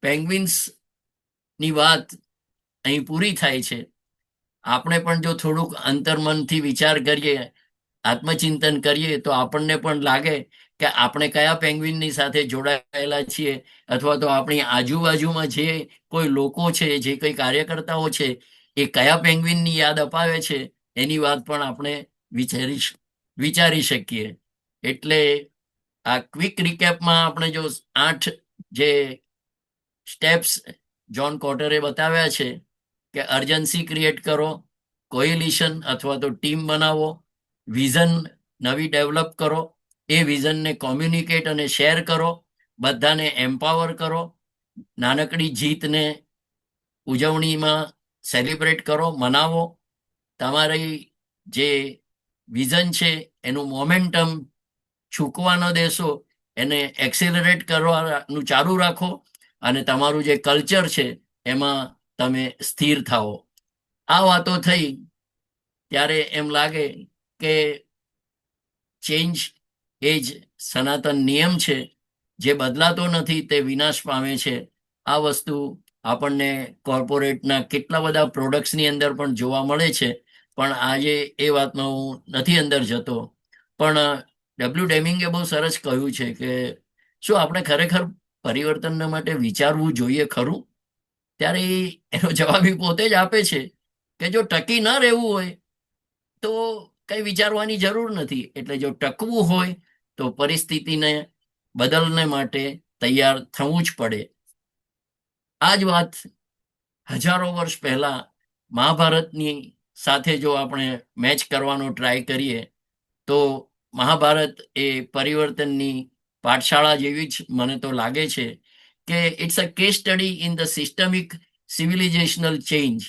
પેંગ્વિન્સની વાત અહીં પૂરી થાય છે. આપણે પણ જો થોડુંક અંતર્મનથી વિચાર કરીએ, આત્મચિંતન કરીએ, તો આપણને પણ લાગે કે આપણે કયા પેંગ્વિનની સાથે જોડાયેલા છીએ, અથવા તો આપણી આજુબાજુમાં જે કોઈ લોકો છે, જે કોઈ કાર્યકર્તાઓ છે, એ કયા પેંગ્વિનની યાદ અપાવે છે, એની વાત પણ આપણે વિચારી શકીએ. એટલે આ ક્વિક રિકેપમાં આપણે જો 8 જે સ્ટેપ્સ જ્હોન કોટરે બતાવ્યા છે કે અર્જન્સી ક્રિએટ કરો, કોએલિશન અથવા તો ટીમ બનાવો, વિઝન નવી ડેવલપ કરો, એ વિઝનને કોમ્યુનિકેટ અને શેર કરો, બધાને એમ્પાવર કરો, નાનકડી જીતને ઉજવણીમાં સેલિબ્રેટ કરો, મનાવો, તમારી જે વિઝન છે એનું મોમેન્ટમ છૂકવા ન દેશો, એને એક્સિલરેટ કરવાનું ચાલુ રાખો અને તમારું જે કલ્ચર છે એમાં તમે સ્થિર થાઓ. આ વાતો થઈ ત્યારે એમ લાગે કે ચેન્જ એ જ સનાતન નિયમ છે. જે બદલાતો નથી તે વિનાશ પામે છે. આ વસ્તુ આપણને કોર્પોરેટના કેટલા બધા પ્રોડક્ટ્સની અંદર પણ જોવા મળે છે. પણ આજે એ વાતમાં હું નથી અંદર જતો. પણ ડબલ્યુ ડેમિંગે બહુ સરસ કહ્યું છે કે શું આપણે ખરેખર પરિવર્તનના માટે વિચારવું જોઈએ ખરું? ત્યારે એનો જવાબ એ પોતે જ આપે છે કે જો ટકી ન રહેવું હોય તો કંઈ વિચારવાની જરૂર નથી. એટલે જો ટકવું હોય તો પરિસ્થિતિને બદલને માટે તૈયાર થવું જ પડે. આ જ વાત હજારો વર્ષ પહેલા મહાભારતની સાથે જો આપણે મેચ કરવાનો ટ્રાય કરીએ તો મહાભારત એ પરિવર્તનની પાઠશાળા જેવી જ મને તો લાગે છે કે it's a case study in the systemic civilisational change,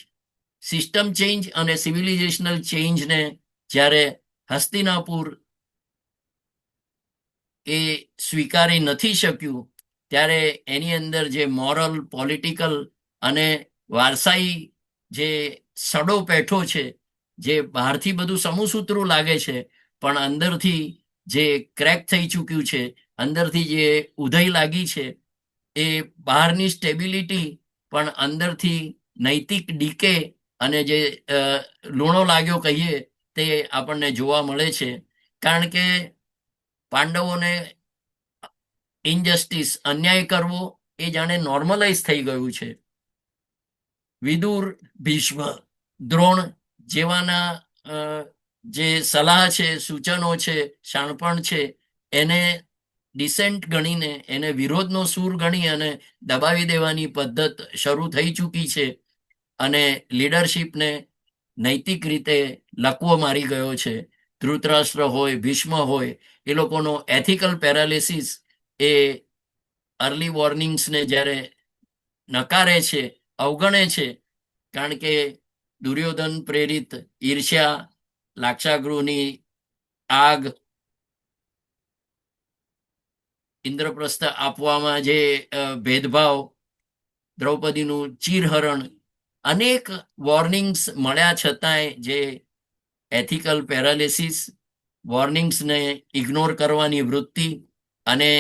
system change અને સિવિલાઇઝેશનલ ચેન્જને જ્યારે હસ્તિનાપુર એ સ્વીકારી નથી શક્યું, ત્યારે એની અંદર જે મોરલ, પોલિટિકલ અને વારસાઈ જે સડો પેઠો છે, જે બહારથી બધું સમૂહસૂત્રું લાગે છે પણ અંદરથી જે ક્રેક થઈ ચૂક્યું છે, અંદરથી જે ઉધઈ લાગી છે, એ બહારની સ્ટેબિલિટી પણ અંદરથી નૈતિક ડીકે અને જે લૂણો લાગ્યો કહીએ તે આપણને જોવા મળે છે. કારણ કે પાંડવોને ઇનજસ્ટિસ, અન્યાય કરવો એ જાણે નોર્મલાઇઝ થઈ ગયું છે. વિદુર, ભીષ્મ, દ્રોણ જેવાના જે સલાહ છે, સૂચનો છે, શાણપણ છે, એને ડિસેન્ટ ગણીને, એને વિરોધનો સૂર ગણી અને દબાવી દેવાની પદ્ધત શરૂ થઈ ચૂકી છે અને લીડરશિપને નૈતિક રીતે લકવો મારી ગયો છે. ધૃતરાષ્ટ્ર હોય, ભીષ્મ હોય, એ લોકોનો એથિકલ પેરાલિસિસ એ અર્લી વોર્નિંગ્સને જ્યારે નકારે છે, અવગણે છે, કારણ કે દુર્યોધન પ્રેરિત ઈર્ષ્યા, લાક્ષાગૃહની આગ, ઇન્દ્રપ્રસ્થ આપવામાં જે ભેદભાવ, દ્રૌપદીનું ચીરહરણ, અનેક વોર્નિંગ્સ મળ્યા છતાંય જે એથિકલ પેરાલિસિસ, વોર્નિંગ્સને ઇગ્નોર કરવાની વૃત્તિ અને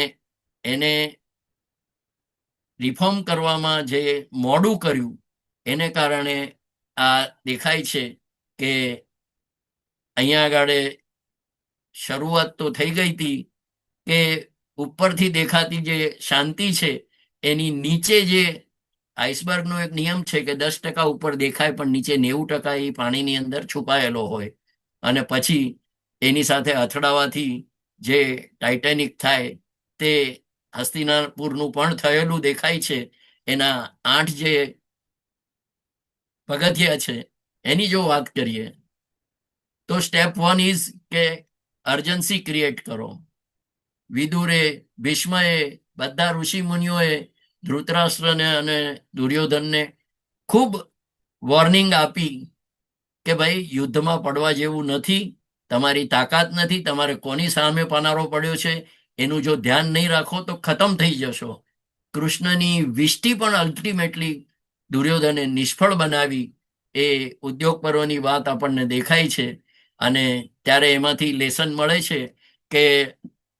એને રિફોર્મ કરવામાં જે મોડું કર્યું, એને કારણે આ દેખાય છે કે અહીંયા આગળ શરૂઆત તો થઈ ગઈ હતી કે ઉપરથી દેખાતી જે શાંતિ છે એની નીચે જે આઈસબર્ગનો એક નિયમ છે કે 10% ઉપર દેખાય પણ નીચે 90% એ પાણીની અંદર છુપાયેલો હોય, અને પછી એની સાથે અથડાવાથી જે ટાઇટેનિક થાય તે હસ્તિનાપુરનું પણ થયેલું દેખાય છે. એના 8 જે પગથિયા છે એની જો વાત કરીએ તો સ્ટેપ 1 ઇઝ કે અર્જન્સી ક્રિએટ કરો. વિદુરે, ભીષ્મએ, બધા ઋષિ મુનિઓએ ધૃતરાષ્ટ્રને અને દુર્યોધનને ખૂબ વોર્નિંગ આપી કે ભાઈ યુદ્ધમાં પડવા જેવું નથી, તમારી તાકાત નથી, તમારે કોની સામે પનારો પડ્યો છે એનું જો ધ્યાન નહીં રાખો તો ખતમ થઈ જશો. કૃષ્ણની વિષ્ટિ પણ અલ્ટિમેટલી દુર્યોધને નિષ્ફળ બનાવી, એ ઉદ્યોગ પર્વની વાત આપણને દેખાય છે. અને ત્યારે એમાંથી લેસન મળે છે કે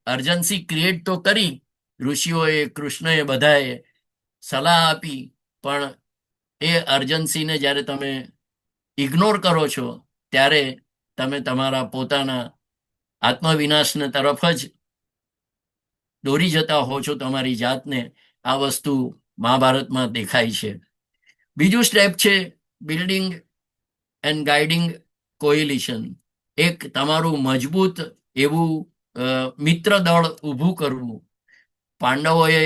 અર્જન્સી ક્રિએટ તો કરી ઋષિઓએ, કૃષ્ણએ, બધાએ સલાહ આપી, પણ એ અર્જન્સીને જ્યારે તમે ઇગ્નોર કરો છો ત્યારે તમે તમારા પોતાના આત્મવિનાશને તરફ જ દોરી જતા હો છો તમારી જાતને. આ વસ્તુ મહાભારતમાં દેખાય છે. બીજું સ્ટેપ છે બિલ્ડિંગ એન્ડ ગાઈડિંગ કોએલિશન. એક તમારું મજબૂત એવું મિત્ર દળ ઊભું કરવું. પાંડવોએ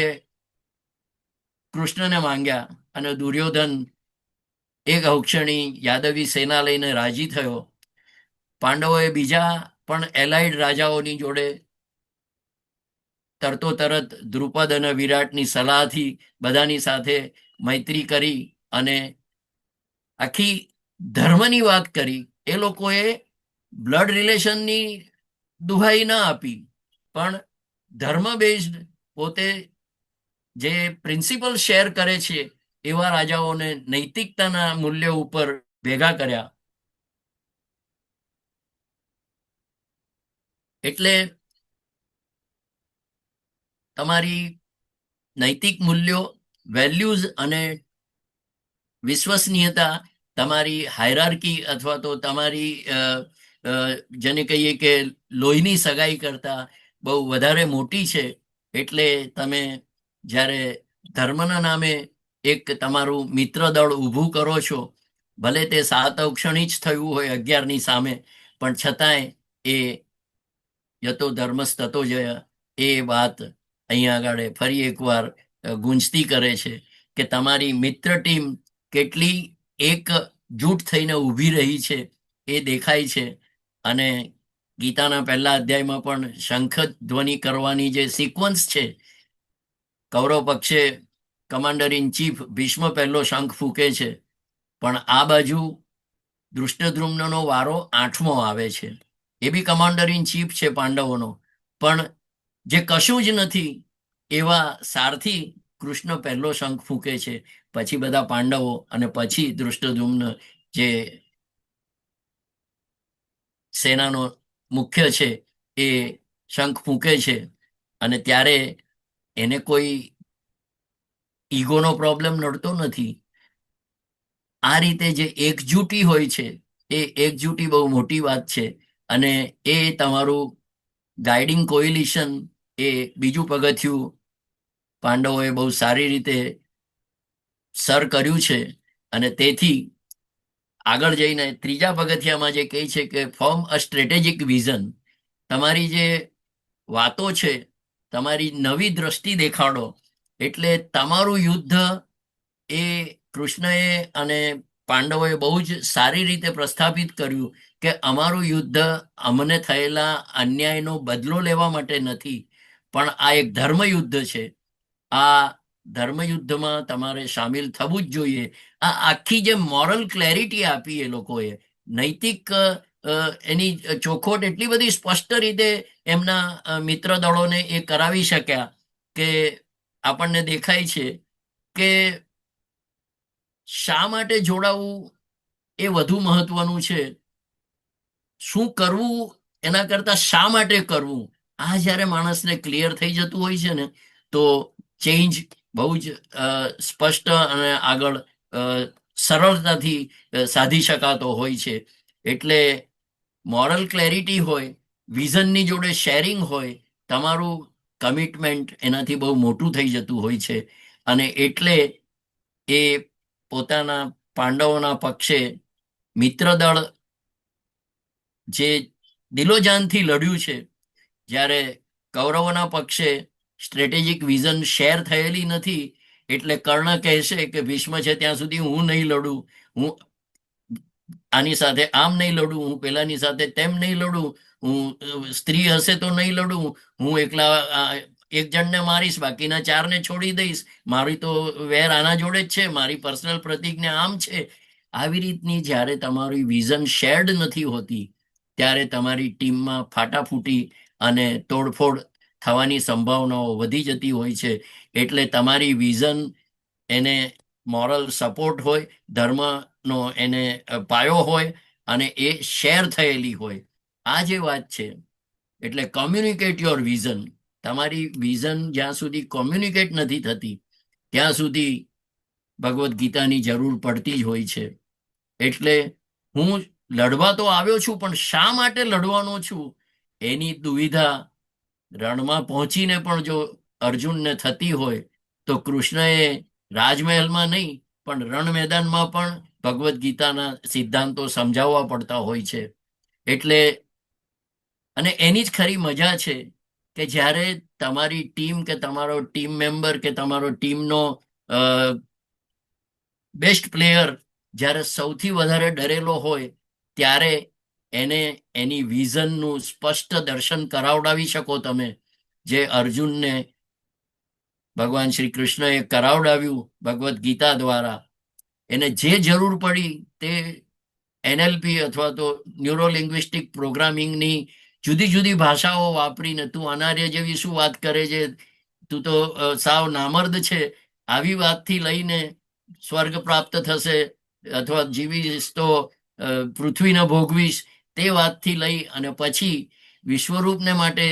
કૃષ્ણને માંગ્યા અને દુર્યોધન એક અવક્ષણી યાદવી સેના લઈને રાજી થયો. પાંડવોએ બીજા પણ એલાઇડ રાજાઓની જોડે તરતો તરત દ્રુપદ અને વિરાટની સલાહથી બધાની સાથે મૈત્રી કરી અને આખી ધર્મની વાત કરી. એ લોકોએ બ્લડ રિલેશનની દુહાઈ ના આપી, પણ ધર્મ બેઝડ પોતે જે પ્રિન્સિપલ શેર કરે છે એવા રાજાઓને નૈતિકતાના મૂલ્યો ઉપર ભેગા કર્યા. એટલે તમારી નૈતિક મૂલ્યો, વેલ્યુઝ અને વિશ્વસનીયતા તમારી હાયરાર્કી અથવા તો તમારી જેને કહીએ કે લોહીની સગાઈ કરતા બહુ વધારે મોટી છે. એટલે તમે જ્યારે ધર્મના નામે એક તમારું મિત્ર દળ ઊભું કરો છો, ભલે તે 7 અવક્ષણી જ થયું હોય 11ની સામે, પણ છતાંય એ યતો ધર્મસ્ તતો જય, એ વાત અહીંયા આગળ ફરી એકવાર ગુંજતી કરે છે કે તમારી મિત્ર ટીમ કેટલી એક જૂટ થઈને ઊભી રહી છે એ દેખાય છે. અને ગીતાના પહેલા અધ્યાયમાં પણ શંખ ધ્વનિ કરવાની જે સિક્વન્સ છે, કૌરવ પક્ષે કમાન્ડર ઇન ચીફ ભીષ્મ પહેલો શંખ ફૂંકે છે, પણ આ બાજુ ધૃષ્ટદ્યુમ્નનો વારો 8મો આવે છે. એ બી કમાન્ડર ઇન ચીફ છે પાંડવોનો, પણ જે કશું જ નથી એવા સારથી કૃષ્ણ પહેલો શંખ ફૂંકે છે, પછી બધા પાંડવો, અને પછી ધૃષ્ટદ્યુમ્ન જે સેનાનો મુખ્ય છે એ શંખ ફૂંકે છે. અને ત્યારે એને કોઈ ઈગોનો પ્રોબ્લેમ નડતો નથી. આ રીતે જે એકજૂટી હોય છે એ એકજૂટી બહુ મોટી વાત છે. અને એ તમારું ગાઈડિંગ કોઇલિશન, એ બીજું પગથિયું પાંડવોએ બહુ સારી રીતે સર કર્યું છે. અને તેથી આગળ જઈને ત્રીજા પગથિયામાં જે કહે છે કે ફોર્મ અ સ્ટ્રેટેજિક વિઝન. તમારી જે વાતો છે, તમારી નવી દ્રષ્ટિ દેખાડો. એટલે તમારું યુદ્ધ એ કૃષ્ણએ અને પાંડવોએ બહુ જ સારી રીતે પ્રસ્થાપિત કર્યું કે અમારું યુદ્ધ અમને થયેલા અન્યાયનો બદલો લેવા માટે નથી, પણ આ એક ધર્મયુદ્ધ છે. આ ધર્મયુદ્ધમાં તમારે સામેલ થવું જ જોઈએ. આ આખી જે મોરલ ક્લેરિટી આપી એ લોકોએ, નૈતિક એની ચોખવટ એટલી બધી સ્પષ્ટ રીતે એમના મિત્ર દળોને એ કરાવી શક્યા કે આપણને દેખાય છે કે શા માટે જોડાવું એ વધુ મહત્વનું છે. શું કરવું એના કરતા શા માટે કરવું, આ જ્યારે માણસને ક્લિયર થઈ જતું હોય છે ને, તો ચેન્જ બહુ જ સ્પષ્ટ અને આગળ સરળતાથી સાધી શકાતો હોય છે. એટલે મોરલ ક્લેરિટી હોય, વિઝનની જોડે શેરિંગ હોય, તમારું કમિટમેન્ટ એનાથી બહુ મોટું થઈ જતું હોય છે. અને એટલે એ પોતાના પાંડવોના પક્ષે મિત્રદળ જે દિલોજાનથી લડ્યું છે, જ્યારે કૌરવોના પક્ષે સ્ટ્રેટેજિક વિઝન શેર થયેલી નથી, એટલે કર્ણ કહેશે કે ભીષ્મ છે ત્યાં સુધી હું નહીં લડું, હું આની સાથે આમ નહીં લડું, હું પેલાની સાથે તેમ નહીં લડું, હું સ્ત્રી હશે તો નહીં લડું, હું એકલા એક જણને મારીશ, બાકીના 4ને છોડી દઈશ, મારી તો વેર આના જોડે જ છે, મારી પર્સનલ પ્રતિજ્ઞા આમ છે. આવી રીતની જ્યારે તમારી વિઝન શેર્ડ નથી હોતી, ત્યારે તમારી ટીમમાં ફાટાફૂટી અને તોડફોડ થવાની સંભાવનાઓ વધી જતી હોય છે. એટલે તમારી વિઝન એને મોરલ સપોર્ટ હોય, ધર્મનો એને પાયો હોય, અને એ શેર થયેલી હોય. આ જે વાત છે, એટલે કોમ્યુનિકેટ યોર વિઝન. તમારી વિઝન જ્યાં સુધી કોમ્યુનિકેટ નથી થતી, ત્યાં સુધી ભગવદ્ ગીતાની જરૂર પડતી જ હોય છે. એટલે હું લડવા તો આવ્યો છું, પણ શા માટે લડવાનો છું એની દુવિધા રણમાં પહોંચીને પણ જો અર્જુનને થતી હોય, તો કૃષ્ણએ રાજમહેલમાં નહીં પણ રણ મેદાનમાં પણ ભગવદ્ ગીતાના સિદ્ધાંતો સમજાવવા પડતા હોય છે. એટલે અને એની જ ખરી મજા છે કે જ્યારે તમારી ટીમ કે તમારો ટીમ મેમ્બર કે તમારો ટીમનો બેસ્ટ પ્લેયર જ્યારે સૌથી વધારે ડરેલો હોય, ત્યારે એને એની વિઝનનું સ્પષ્ટ દર્શન કરાવડાવી શકો તમે, જે અર્જુનને ભગવાન શ્રી કૃષ્ણએ કરાવડાવ્યું ભગવદ્ ગીતા દ્વારા. એને જે જરૂર પડી તે NLP અથવા તો ન્યુરો લિંગ્વિસ્ટિક પ્રોગ્રામિંગની જુદી જુદી ભાષાઓ વાપરીને, તું અનાર્ય જેવી શું વાત કરે છે, તું તો સાવ નામર્દ છે, આવી વાતથી લઈને સ્વર્ગ પ્રાપ્ત થશે અથવા જીવીશ તો પૃથ્વીને ભોગવીશ, તે વાતથી લઈ અને પછી વિશ્વરૂપને માટે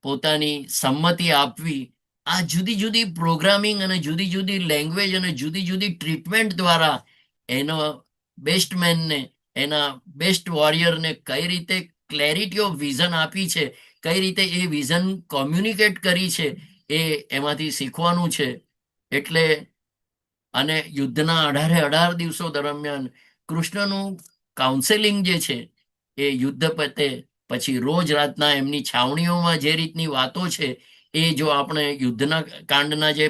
પોતાની સંમતિ આપવી, આ જુદી જુદી પ્રોગ્રામિંગ અને જુદી જુદી લેંગ્વેજ અને જુદી જુદી ટ્રીટમેન્ટ દ્વારા એનો બેસ્ટ મેનને, એના બેસ્ટ વોરિયરને કઈ રીતે ક્લેરિટી ઓફ વિઝન આપી છે, કઈ રીતે એ વિઝન કોમ્યુનિકેટ કરી છે, એ એમાંથી શીખવાનું છે. એટલે અને યુદ્ધના 18 દિવસો દરમિયાન કૃષ્ણનું કાઉન્સેલિંગ જે છે, એ યુદ્ધ પતે પછી રોજ રાતના એમની છાવણીઓમાં જે રીતની વાતો છે, એ જો આપણે યુદ્ધના કાંડના જે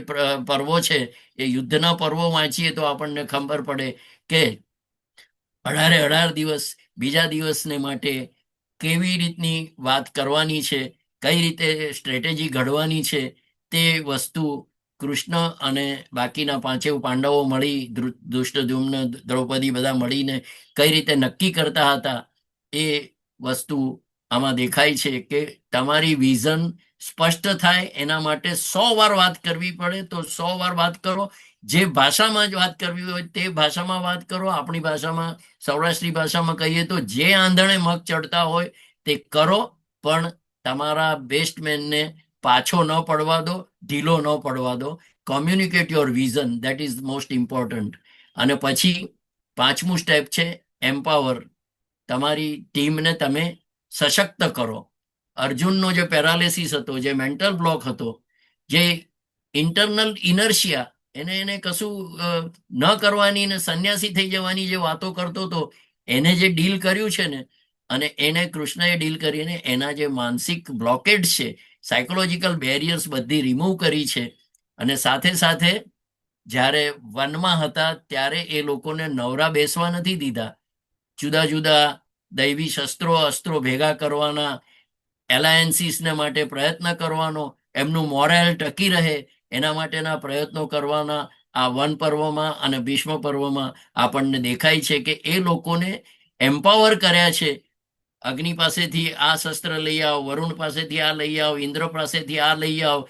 પર્વો છે, એ યુદ્ધના પર્વો વાંચીએ તો આપણને ખબર પડે કે 18 દિવસ બીજા દિવસને માટે કેવી રીતની વાત કરવાની છે, કઈ રીતે સ્ટ્રેટેજી ઘડવાની છે, તે વસ્તુ કૃષ્ણ અને બાકીના પાંચેય પાંડવો મળી ધૃષ્ટદ્યુમ્ન દ્રૌપદી બધા મળીને કઈ રીતે નક્કી કરતા હતા એ વસ્તુ આમાં દેખાય છે કે તમારી વિઝન સ્પષ્ટ થાય એના માટે 100 વાર વાત કરવી પડે તો 100 વાર વાત કરો. જે ભાષામાં જ વાત કરવી હોય તે ભાષામાં વાત કરો. આપણી ભાષામાં, સૌરાષ્ટ્રી ભાષામાં કહીએ તો જે આંધણે મગ ચડતા હોય તે કરો, પણ તમારા બેસ્ટમેનને પાછો ન પડવા દો, ઢીલો ન પડવા દો. Communicate your vision, that is most important. અને પછી 5મું સ્ટેપ છે એમ્પાવર. તમારી ટીમને તમે સશક્ત કરો. અર્જુનનો જે પેરાલિસિસ હતો, જે મેન્ટલ બ્લોક હતો, જે ઇન્ટરનલ ઇનર્શિયા, એને કશું ન કરવાની ને સંન્યાસી થઈ જવાની જે વાતો કરતો હતો, એને જે ડીલ કર્યું છે ને, અને એને કૃષ્ણએ ડીલ કરીને એના જે માનસિક બ્લોકેડ છે, સાયકોલોજીકલ બેરિયર્સ બધી રિમૂવ કરી છે. અને સાથે સાથે જ્યારે વનમાં હતા ત્યારે એ લોકોને નવરા બેસવા નથી દીધા. જુદા જુદા દૈવી શસ્ત્રો અસ્ત્રો ભેગા કરવાના, એલાયન્સીસને માટે પ્રયત્ન કરવાનો, એમનું મોરલ ટકી રહે એના માટેના પ્રયત્નો કરવાના આ વન પર્વમાં અને ભીષ્મ પર્વમાં આપણને દેખાય છે કે એ લોકોને એમ્પાવર કર્યા છે. અગ્નિ પાસેથી આ શસ્ત્ર લઈ આવ, વરુણ પાસેથી આ લઈ આવ, ઇન્દ્ર પાસેથી આ લઈ આવ,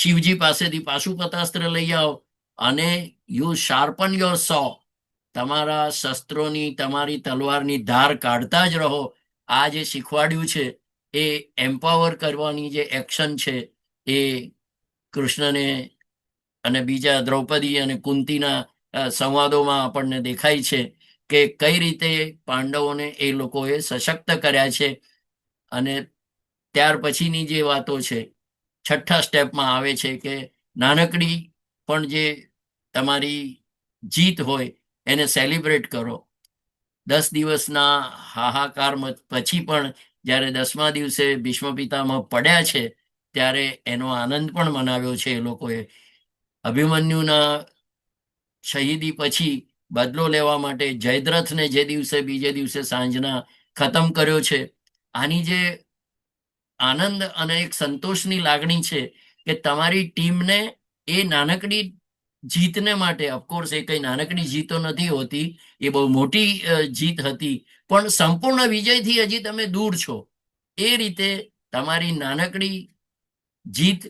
શિવજી પાસેથી પાશુપતાસ્ત્ર લઈ આવ, અને યુ શાર્પન યોર સો. તમારા શસ્ત્રોની, તમારી તલવારની ધાર કાઢતા જ રહો. આ જે શીખવાડ્યું છે એ એમ્પાવર કરવાની જે એક્શન છે એ કૃષ્ણને અને બીજા દ્રૌપદી અને કુંતીના સંવાદોમાં આપણને દેખાય છે કે કઈ રીતે પાંડવોને એ લોકોએ સશક્ત કર્યા છે. અને ત્યાર પછીની જે વાતો છે, 6થા સ્ટેપમાં આવે છે કે નાનકડી પણ જે તમારી જીત હોય એને સેલિબ્રેટ કરો. 10 દિવસના હાહાકાર પછી પણ જ્યારે 10મા દિવસે ભીષ્મ પિતામહ પડ્યા છે ત્યારે એનો આનંદ પણ મનાવ્યો છે એ લોકોએ. અભિમન્યુના શહીદી પછી બદલો લેવા માટે જયદ્રથને જે દિવસે બીજે દિવસે સાંજના ખતમ કર્યો છે. આની જે આનંદ અને એક સંતોષની લાગણી છે કે તમારી ટીમને એ નાનકડી જીતને માટે, ઓફકોર્સ એ કઈ નાનકડી જીતો નથી હોતી, એ બહુ મોટી જીત હતી, પણ સંપૂર્ણ વિજયથી હજી તમે દૂર છો. એ રીતે તમારી નાનકડી જીત,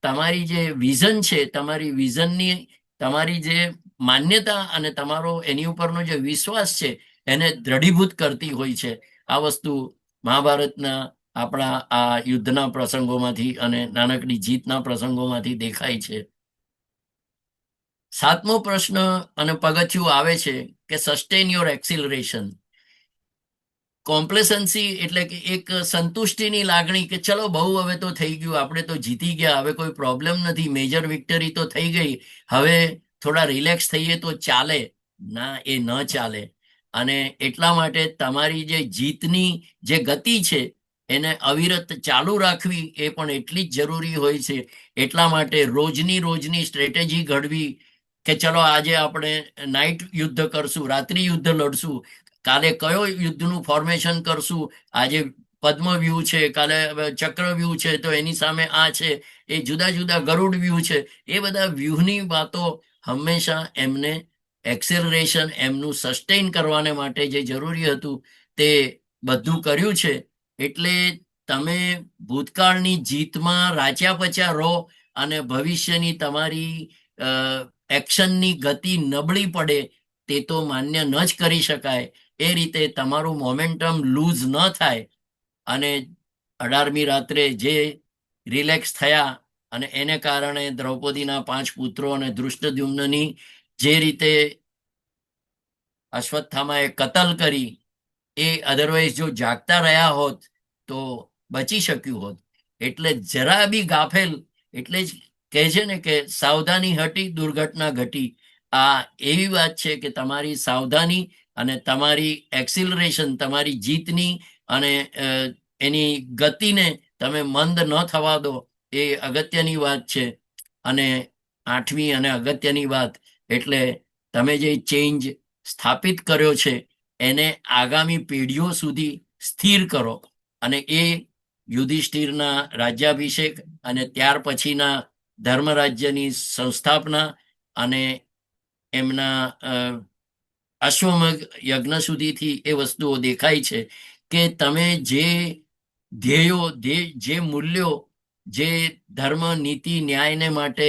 તમારી જે વિઝન છે, તમારી વિઝનની તમારી જે માન્યતા અને તમારો એની ઉપરનો જે વિશ્વાસ છે એને દ્રઢીભૂત કરતી હોય છે. આ વસ્તુ મહાભારતના આપણા આ યુદ્ધના પ્રસંગોમાંથી અને નાનકડી જીતના પ્રસંગોમાંથી દેખાય છે. 7મો પ્રશ્ન અને પગથિયું આવે છે કે સસ્ટેન યોર એક્સિલરેશન. કોમ્પ્લેસન્સી એટલે કે એક સંતુષ્ટિની લાગણી કે ચલો બહુ હવે તો થઈ ગયું, આપણે તો જીતી ગયા, હવે કોઈ પ્રોબ્લેમ નથી, મેજર વિક્ટરી તો થઈ ગઈ, હવે થોડા રિલેક્સ થઈએ તો ચાલે. ના, એ ન ચાલે. અને એટલા માટે તમારી જે જીતની જે ગતિ છે એને અવિરત ચાલુ રાખવી એ પણ એટલી જ જરૂરી હોય છે. એટલા માટે રોજની સ્ટ્રેટેજી ઘડવી કે ચલો આજે આપણે નાઇટ યુદ્ધ કરશું, રાત્રિ યુદ્ધ લડશું, કાલે કયો યુદ્ધનું ફોર્મેશન કરશું, આજે પદ્મવ્યૂહ છે, કાલે ચક્રવ્યૂહ છે, તો એની સામે આ છે, એ જુદા જુદા ગરુડ વ્યૂહ છે. એ બધા વ્યૂહની વાતો હંમેશા એમને એક્સેલરેશન, એમનું સસ્ટેઇન કરવાને માટે જે જરૂરી હતું તે બધું કર્યું છે. એટલે તમે ભૂતકાળની જીતમાં રાચ્યા પચ્યા રહો અને ભવિષ્યની તમારી એક્શનની ગતિ નબળી પડે તે તો માન્ય ન જ કરી શકાય. એ રીતે તમારું મોમેન્ટમ લૂઝ ન થાય. અને 18મી રાત્રે જે રિલેક્સ થયા અને એને કારણે દ્રૌપદીના 5 પુત્રો અને ધૃષ્ટદ્યુમ્નની જે રીતે અશ્વત્થામાએ કતલ કરી, એ અધરવાઇઝ જો જાગતા રહ્યા હોત તો બચી શક્યું હોત. એટલે જરા બી ગાફેલ, એટલે જ કહે છે ને કે સાવધાની હટી દુર્ઘટના ઘટી. આ એવી વાત છે કે તમારી સાવધાની અને તમારી એક્સિલરેશન, તમારી જીતની અને એની ગતિને તમે મંદ ન થવા દો, એ અગત્યની વાત છે. અને 8મી અને અગત્યની વાત એટલે તમે જે ચેન્જ સ્થાપિત કર્યો છે એને આગામી પેઢીઓ સુધી સ્થિર કરો. અને એ યુધિષ્ઠિરના રાજ્યાભિષેક અને ત્યાર પછીના ધર્મરાજ્યની સંસ્થાપના અને એમના અશ્વમેઘ યજ્ઞ સુધીથી એ વસ્તુઓ દેખાય છે કે તમે જે ધ્યેયો જે મૂલ્યો જે ધર્મ નીતિ ન્યાયને માટે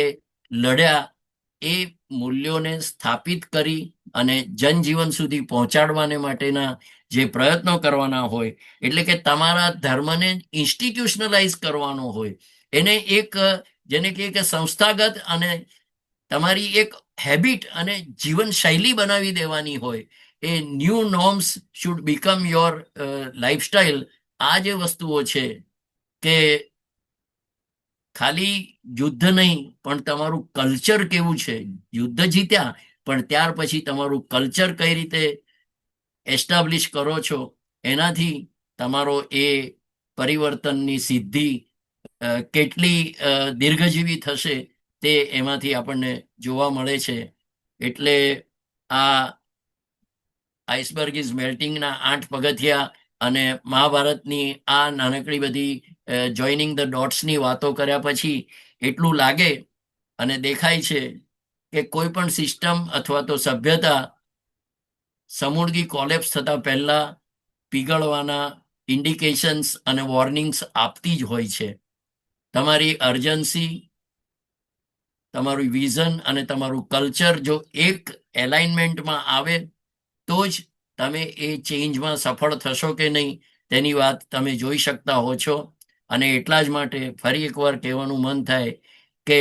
લડ્યા એ મૂલ્યોને સ્થાપિત કરી અને જનજીવન સુધી પહોંચાડવાને માટેના જે પ્રયત્નો કરવાના હોય, એટલે કે તમારા ધર્મને ઇન્સ્ટિટ્યુશનલાઇઝ કરવાનો હોય, એને એક જેને કહે કે સંસ્થાગત અને તમારી એક હેબિટ અને જીવન શૈલી બનાવી દેવાની હોય, a new norms should become your lifestyle. આ જે વસ્તુઓ છે કે ખાલી યુદ્ધ નહીં પણ તમારું કલ્ચર કેવું છે, યુદ્ધ જીત્યા પણ ત્યાર પછી તમારું કલ્ચર કઈ રીતે એસ્ટાબ્લિશ કરો છો, એનાથી તમારો એ પરિવર્તનની સિદ્ધિ કેટલી દીર્ઘજીવી થશે તે એમાંથી આપણને જોવા મળે છે. એટલે આ આઈસબર્ગ ઇઝ મેલ્ટિંગના 8 પગથિયા અને મહાભારતની આ નાનકડી બધી જોઈનિંગ ધ ડોટ્સની વાતો કર્યા પછી એટલું લાગે અને દેખાય છે કે કોઈ પણ સિસ્ટમ અથવા તો સભ્યતા સમૂળગી કોલેપ્સ થતા પહેલા પીગળવાના ઇન્ડિકેશન્સ અને વોર્નિંગ્સ આપતી જ હોય છે. તમારી અર્જન્સી, તમારું વિઝન અને તમારું કલ્ચર જો એક એલાઇનમેન્ટમાં આવે તો જ તમે એ ચેન્જમાં સફળ થશો કે નહીં તેની વાત તમે જોઈ શકતા હો છો. અને એટલા જ માટે ફરી એકવાર કહેવાનું મન થાય કે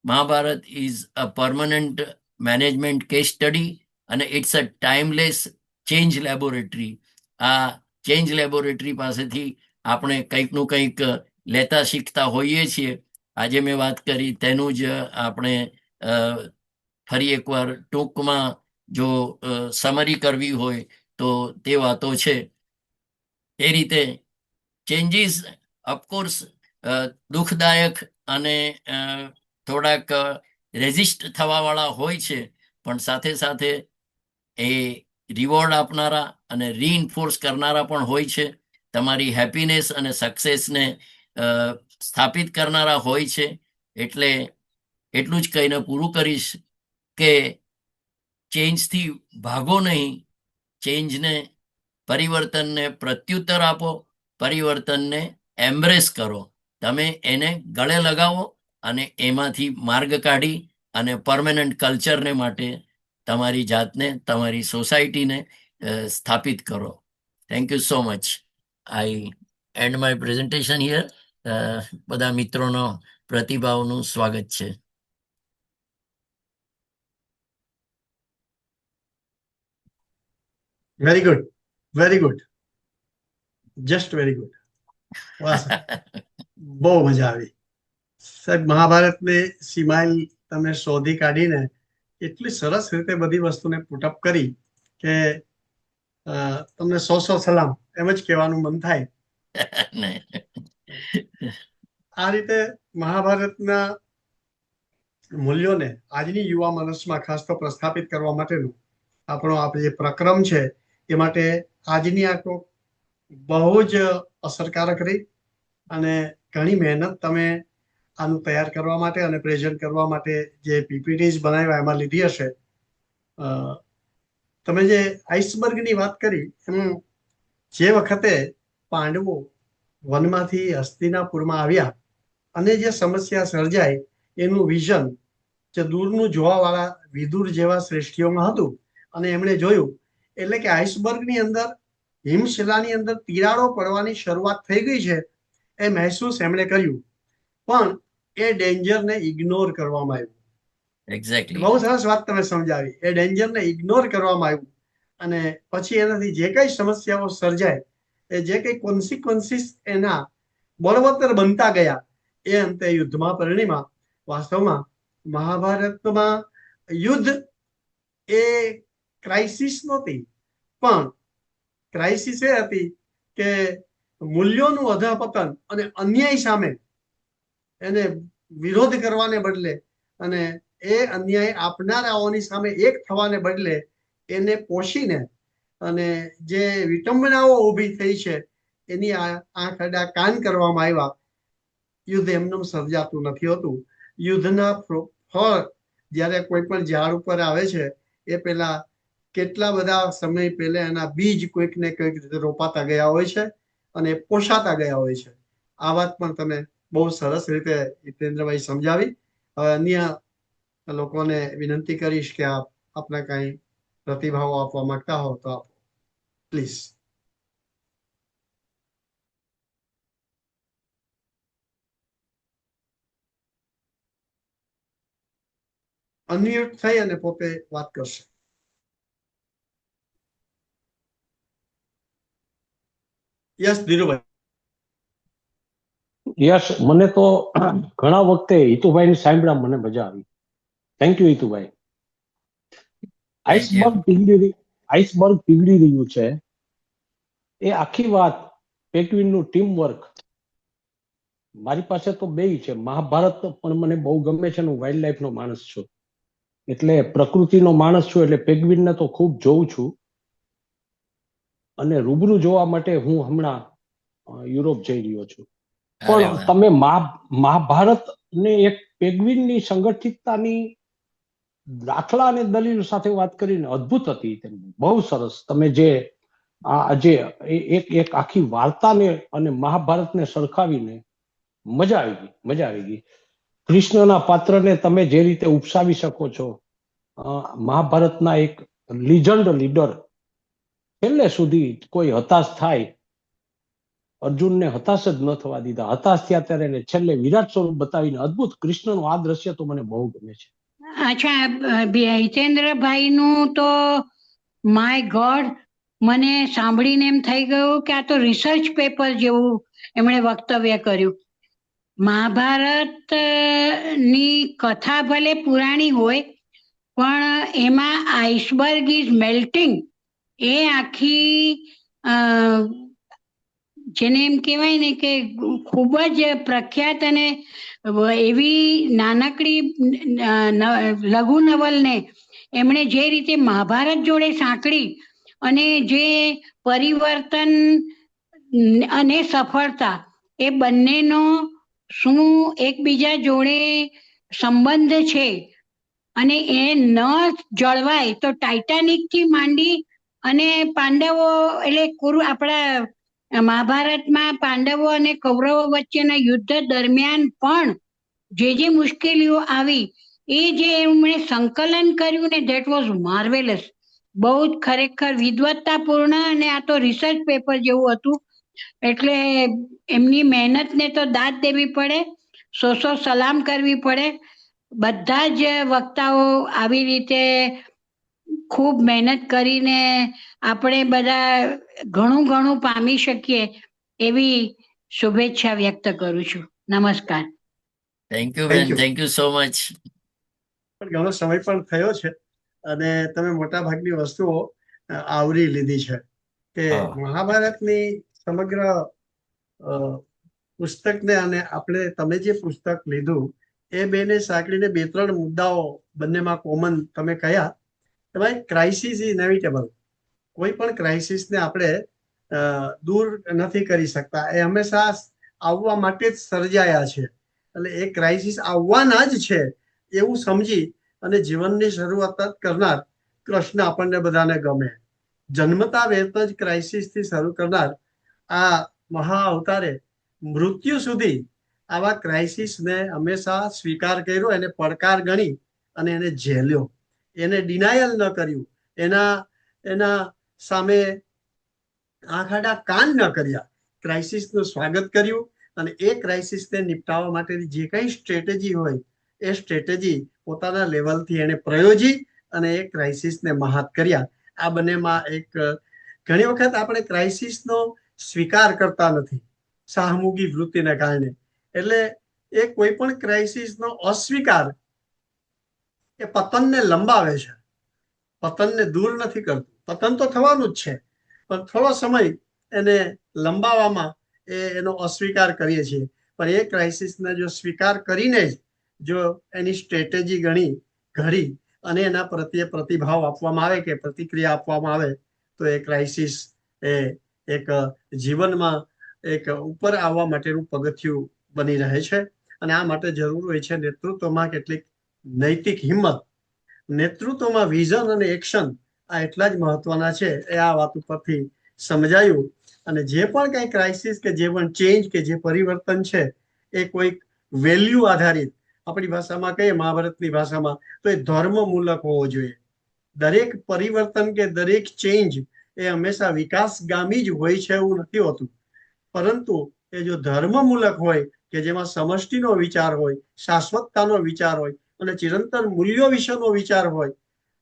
Mahabharat is a permanent management case study અને it's a timeless change laboratory. આ ચેન્જ લેબોરેટરી પાસેથી આપણે કંઈકનું કંઈક લેતા શીખતા હોઈએ છીએ. આજે મેં વાત કરી તેનું જ આપણે ફરી એકવાર ટૂંકમાં જો સમરી કરવી હોય તો તે વાતો છે. એ રીતે ચેન્જીસ ઓફકોર્સ દુઃખદાયક અને થોડાક રેઝિસ્ટ થવાવાળા હોય છે, પણ સાથે સાથે એ રિવોર્ડ આપનારા અને રીઇન્ફોર્સ કરનારા પણ હોય છે. તમારી હેપીનેસ અને સક્સેસને સ્થાપિત કરનારા હોય છે. એટલે એટલું જ કહીને પૂરું કરીશ કે ચેન્જથી ભાગો નહીં, ચેન્જને, પરિવર્તનને પ્રત્યુત્તર આપો, પરિવર્તનને એમ્બ્રેસ કરો. તમે એને ગળે લગાવો અને એમાંથી માર્ગ કાઢી અને પરમેનન્ટ કલ્ચરને માટે તમારી જાતને, તમારી સોસાયટીને સ્થાપિત કરો. Thank you so much. I and my presentation here. બધા મિત્રોનો પ્રતિભાવનું સ્વાગત છે. Very good, very good, just very good. વાહ સાહેબ, બહુ મજા આવી સાહેબ. મહાભારતની સીમાઇલ તમે શોધી કાઢીને એટલી સરસ રીતે બધી વસ્તુને પુટઅપ કરી કે તમને 100 સલામ એમ જ કહેવાનું મન થાય. આ રીતે મહાભારતના મૂલ્યોને આજની યુવા મનસમાં ખાસ તો પ્રસ્થાપિત કરવા માટેનું આપણો જે પ્રક્રમ છે એ માટે આજની આ તો બહુ જ અસરકારક રહી અને ઘણી મહેનત તમે આનું તૈયાર કરવા માટે અને પ્રેઝન્ટ કરવા માટે જે પીપીટીઝ બનાવ્યા એમાં લીધી હશે. તમે જે આઈસબર્ગની વાત કરી એમાં જે વખતે પાંડવો વનમાંથી હસ્તિનાપુરમાં આવ્યા અને જે સમસ્યા સર્જાય એનું વિઝન જે દૂરનું જોવાવાળા વિદુર જેવા શ્રેષ્ઠીઓમાં હતું અને એમણે જોયું એટલે કે આઈસબર્ગની અંદર હિમશિલાની અંદર તિરાડો પડવાની શરૂઆત થઈ ગઈ છે એ મહેસૂસ એમણે કર્યું, પણ એ ડેન્જરને ઇગ્નોર કરવામાં આવ્યું. એક્ઝેક્ટલી, બહુ સરસ વાત તમે સમજાવી. એ ડેન્જરને ઇગ્નોર કરવામાં આવ્યું અને પછી એનાથી જે કઈ સમસ્યાઓ સર્જાય, એ જે કઈ કોન્સિક્વન્સીસ એના બળવત્તર બનતા ગયા, એ અંતે યુદ્ધમાં પરિણ્યા. વાસ્તવમાં મહાભારતમાં યુદ્ધ એ ક્રાઇસિસ નહોતી, પણ ક્રાઇસિસ એ હતી કે મૂલ્યોનું અધઃપતન અને અન્યાય સામે એને વિરોધ કરવાને બદલે અને એ અન્યાય આપનારાઓની સામે એક થવાને બદલે એને પોષીને અને જે વિટંબનાઓ ઊભી થઈ છે એની આંખ આડા કાન કરવામાં આવ્યા. યુદ્ધ એમનેમ સર્જાતું નથી હોતું. યુદ્ધના ફળ જ્યારે કોઈ પણ ઝાડ ઉપર આવે છે એ પહેલા કેટલા બધા સમય પહેલા એના બીજ કોઈક ને કોઈક રીતે રોપાતા ગયા હોય છે અને પોષાતા ગયા હોય છે. આ વાત પણ તમે બહુ સરસ રીતે હિતેન્દ્રભાઈ સમજાવી. હવે અન્ય લોકોને વિનંતી કરીશ કે આપ આપના કઈ પ્રતિભાવો આપવા માંગતા હો તો આપો પ્લીઝ. અનમ્યુટ થઈ અને પોતે વાત કરશે. યસ ધીરુભાઈ. યસ, મને તો ઘણા વખતે હિતુભાઈ સાંભળ્યા મને મજા આવી. Thank you Hitubhai. આઈસબર્ગ પીગળી રહ્યું છે એ આખી વાત પેંગ્વિનનું ટીમ વર્ક. મારી પાસે તો બેય છે. મહાભારત પણ મને બહુ ગમે છે. હું વાઇલ્ડ લાઈફનો માણસ છું, એટલે પ્રકૃતિનો માણસ છું, એટલે પેંગ્વિનને તો ખૂબ જોઉં છું. અને રૂબરૂ જોવા માટે હું હમણાં યુરોપ જઈ રહ્યો છું. પણ તમે મહાભારત ને એક પેંગ્વિનની સંગઠિતતાની દાખલા અને દલીલ સાથે વાત કરીને અદ્ભુત હતી. બહુ સરસ. તમે જે આજે એક આખી વાર્તાને અને મહાભારતને સરખાવીને મજા આવી ગઈ. કૃષ્ણના પાત્રને તમે જે રીતે ઉપસાવી શકો છો, મહાભારતના એક લીજન્ડ લીડર, છેલ્લે સુધી કોઈ હતાશ થાય, અર્જુનને હતાશ જ ન થવા દીધા. હતાશ થયા ત્યારે એને છેલ્લે વિરાટ સ્વરૂપ બતાવીને અદ્ભુત. કૃષ્ણનું આ દ્રશ્ય તો મને બહુ ગમે છે. અચ્છા, હિતેન્દ્રભાઈ નું તો માય ગોડ, મને સાંભળીને એમ થઈ ગયું કે આ તો રિસર્ચ પેપર જેવું એમણે વક્તવ્ય કર્યું. મહાભારત ની કથા ભલે પુરાણી હોય, પણ એમાં આઈસબર્ગ ઇઝ મેલ્ટિંગ એ આખી જેને એમ કહેવાય ને કે ખૂબ જ પ્રખ્યાત અને એવી નાનકડી લઘુ નવલને એમણે જે રીતે મહાભારત જોડે સાંકળી અને જે પરિવર્તન અને સફળતા એ બંનેનો શું એકબીજા જોડે સંબંધ છે અને એ ન જળવાય તો ટાઇટાનિક થી માંડી અને પાંડવો એટલે આપણા મહાભારતમાં પાંડવો અને કૌરવો વચ્ચેના યુદ્ધ દરમિયાન પણ જે મુશ્કેલીઓ આવી એ જે એમણે સંકલન કર્યું ને, ધેટ વોઝ માર્વેલસ. બહુ જ ખરેખર વિદવત્તાપૂર્ણ, અને આ તો રિસર્ચ પેપર જેવું હતું. એટલે એમની મહેનતને તો દાદ દેવી પડે, સો સલામ કરવી પડે. બધા જ વક્તાઓ આવી રીતે ખૂબ મહેનત કરીને આપણે બધા ઘણું પામી શકીએ એવી શુભેચ્છા વ્યક્ત કરું છું. નમસ્કાર. થેન્ક યુ બેન, થેન્ક યુ સો મચ. પણ ઘણો સમય પણ થયો છે અને તમે મોટા ભાગની વસ્તુઓ આવરી લીધી છે કે મહાભારતની સમગ્ર પુસ્તકને અને તમે જે પુસ્તક લીધું એ બેને સાંકળીને 2-3 મુદ્દાઓ બંનેમાં કોમન તમે કહ્યા. તમારી ક્રાઇસિસ ઇઝ ઇનેવિટેબલ. કોઈ પણ ક્રાઇસિસને આપણે દૂર નથી કરી શકતા. એ હંમેશા આવવા માટે જ સર્જાયા છે. એટલે એ ક્રાઇસિસ આવવાના જ છે એવું સમજી અને જીવનની શરૂઆત કરનાર કૃષ્ણ આપણને બધાને ગમે. જન્મતા વેત જ ક્રાઇસિસથી શરૂ કરનાર આ મહા અવતારે મૃત્યુ સુધી આવા ક્રાઇસિસને હંમેશા સ્વીકાર કર્યો, એને પડકાર ગણી અને એને ઝેલ્યો. એને ડિનાયલ ન કર્યું, એના સામે આંખાડા કાન ન કર્યા. ક્રાઇસિસનું સ્વાગત કર્યું અને એ ક્રાઇસિસને નિપટાવવા માટેની જે કઈ સ્ટ્રેટેજી હોય એ સ્ટ્રેટેજી પોતાના લેવલથી એને પ્રયોજી અને એ ક્રાઇસિસને મહાત કર્યા. આ બંનેમાં એક ઘણી વખત આપણે ક્રાઇસિસનો સ્વીકાર કરતા નથી શાહમુગી વૃત્તિને કારણે. એટલે એ કોઈ પણ ક્રાઇસિસનો અસ્વીકાર એ પતનને લંબાવે છે, પતનને દૂર નથી કરતું. પતન તો થવાનું જ છે, પણ થોડો સમય એને લંબાવવામાં એનો અસ્વીકાર કરીએ છીએ. પણ એ ક્રાઇસિસને જો સ્વીકાર કરીને જ જો એની સ્ટ્રેટેજી ઘડી અને એના પ્રત્યે પ્રતિભાવ આપવામાં આવે કે પ્રતિક્રિયા આપવામાં આવે તો એ ક્રાઇસિસ એ એક જીવનમાં એક ઉપર આવવા માટેનું પગથિયું બની રહે છે. અને આ માટે જરૂર હોય છે નેતૃત્વમાં કેટલીક નૈતિક હિંમત. નેતૃત્વમાં વિઝન અને એક્શન આ એટલા જ મહત્વના છે. એ આ વાત ઉપરથી સમજાયું. અને જે પણ કઈ ક્રાઇસિસ કે જે પણ ચેન્જ કે જે પરિવર્તન છે એ કોઈક વેલ્યુ આધારિત, આપણી ભાષામાં કહીએ મહાભારતની ભાષામાં તો એ ધર્મમૂલક હોવો જોઈએ. દરેક પરિવર્તન કે દરેક ચેન્જ એ હંમેશા વિકાસગામી જ હોય છે એવું નથી હોતું, પરંતુ એ જો ધર્મમૂલક હોય કે જેમાં સમષ્ટિનો વિચાર હોય, શાશ્વતતાનો વિચાર હોય અને ચિરંતન મૂલ્યો વિશેનો વિચાર હોય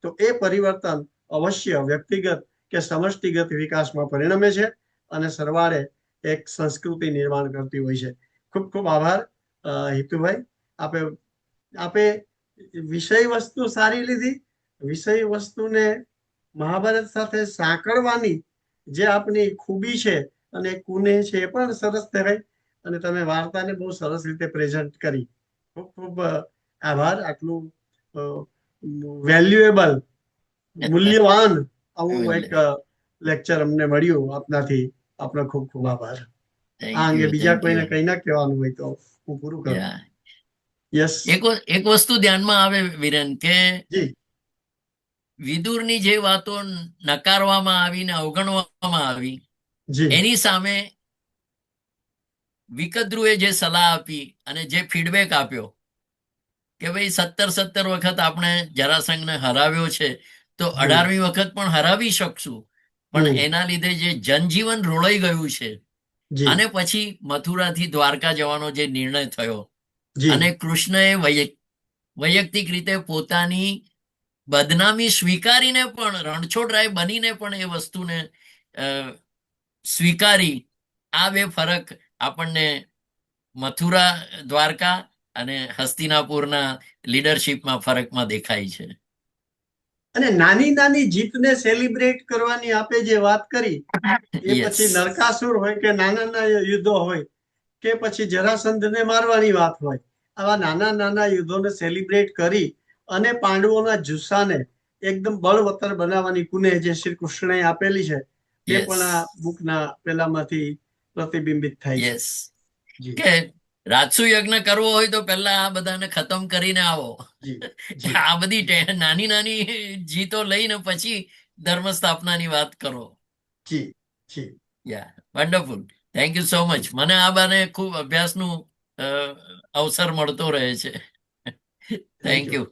તો એ પરિવર્તન અવશ્ય વ્યક્તિગત કે સમષ્ટિગત વિકાસમાં પરિણમે છે અને સરવાળે એક સંસ્કૃતિ નિર્માણ કરતી હોય છે. ખૂબ ખૂબ આભાર હિતુભાઈ. આપે વિષય વસ્તુ સારી લીધી. વિષય વસ્તુને મહાભારત સાથે સાંકળવાની જે આપની ખૂબી છે અને કુને છે એ પણ સરસ કહેવાય. અને તમે વાર્તાને બહુ સરસ રીતે પ્રેઝન્ટ કરી. ખૂબ ખૂબ આભાર. આટલું વેલ્યુએબલ, મૂલ્યવાન આવું એક લેક્ચર અમને મળ્યું આપનાથી. આપનો ખૂબ ખૂબ આભાર. આ અંગે બીજા કોઈને કંઈ ના કહેવાનું હોય તો હું પૂરું કરું. યસ. એક વસ્તુ ધ્યાનમાં આવે વિરેન, કે જી વિદુરની જે વાતો નકારવામાં આવી ને અવગણવામાં આવી, જી એની સામે વિકદ્રુએ જે સલાહ આપી અને જે ફીડબેક આપ્યો કે ભાઈ 17 વખત આપણે જરાસંઘને હરાવ્યો છે તો 18મી વખત પણ હરાવી શકશું, પણ એના લીધે જે જનજીવન રોળાઈ ગયું છે જી અને પછી મથુરાથી દ્વારકા જવાનો જે નિર્ણય થયો જી અને કૃષ્ણએ વૈયક્તિક રીતે પોતાની બદનામી સ્વીકારીને પણ, રણછોડરાય બનીને પણ એ વસ્તુને સ્વીકારી. આ બે ફરક આપણને મથુરા દ્વારકા અને હસ્તિનાપુરના લીડરશીપમાં ફરકમાં દેખાય છે. અને નાની નાની જીતને સેલિબ્રેટ કરવાની આપે જે વાત કરી એ Yes. પછી નરકાસુર હોય કે નાના નાના યુદ્ધો હોય કે પછી જરાસંધને મારવાની વાત હોય, આવા નાના નાના યુદ્ધોને સેલિબ્રેટ કરી અને પાંડવોના જુસ્સાને એકદમ બળવત્તર બનાવવાની કુને જે શ્રી કૃષ્ણએ આપેલી છે તે Yes. પણ આ બુકના પેલામાંથી પ્રતિબિંબિત થાય છે. Yes. જી કે રાજસુ યજ્ઞ કરવો હોય તો પહેલા આ બધાને ખતમ કરીને આવો. જી જી આ બધી નાની નાની જીતો લઈને પછી ધર્મ સ્થાપનાની વાત કરો. જી જી yeah wonderful. Thank you so much. મને આ બાને ખૂબ અભ્યાસનું અવસર મળતો રહે છે. Thank you.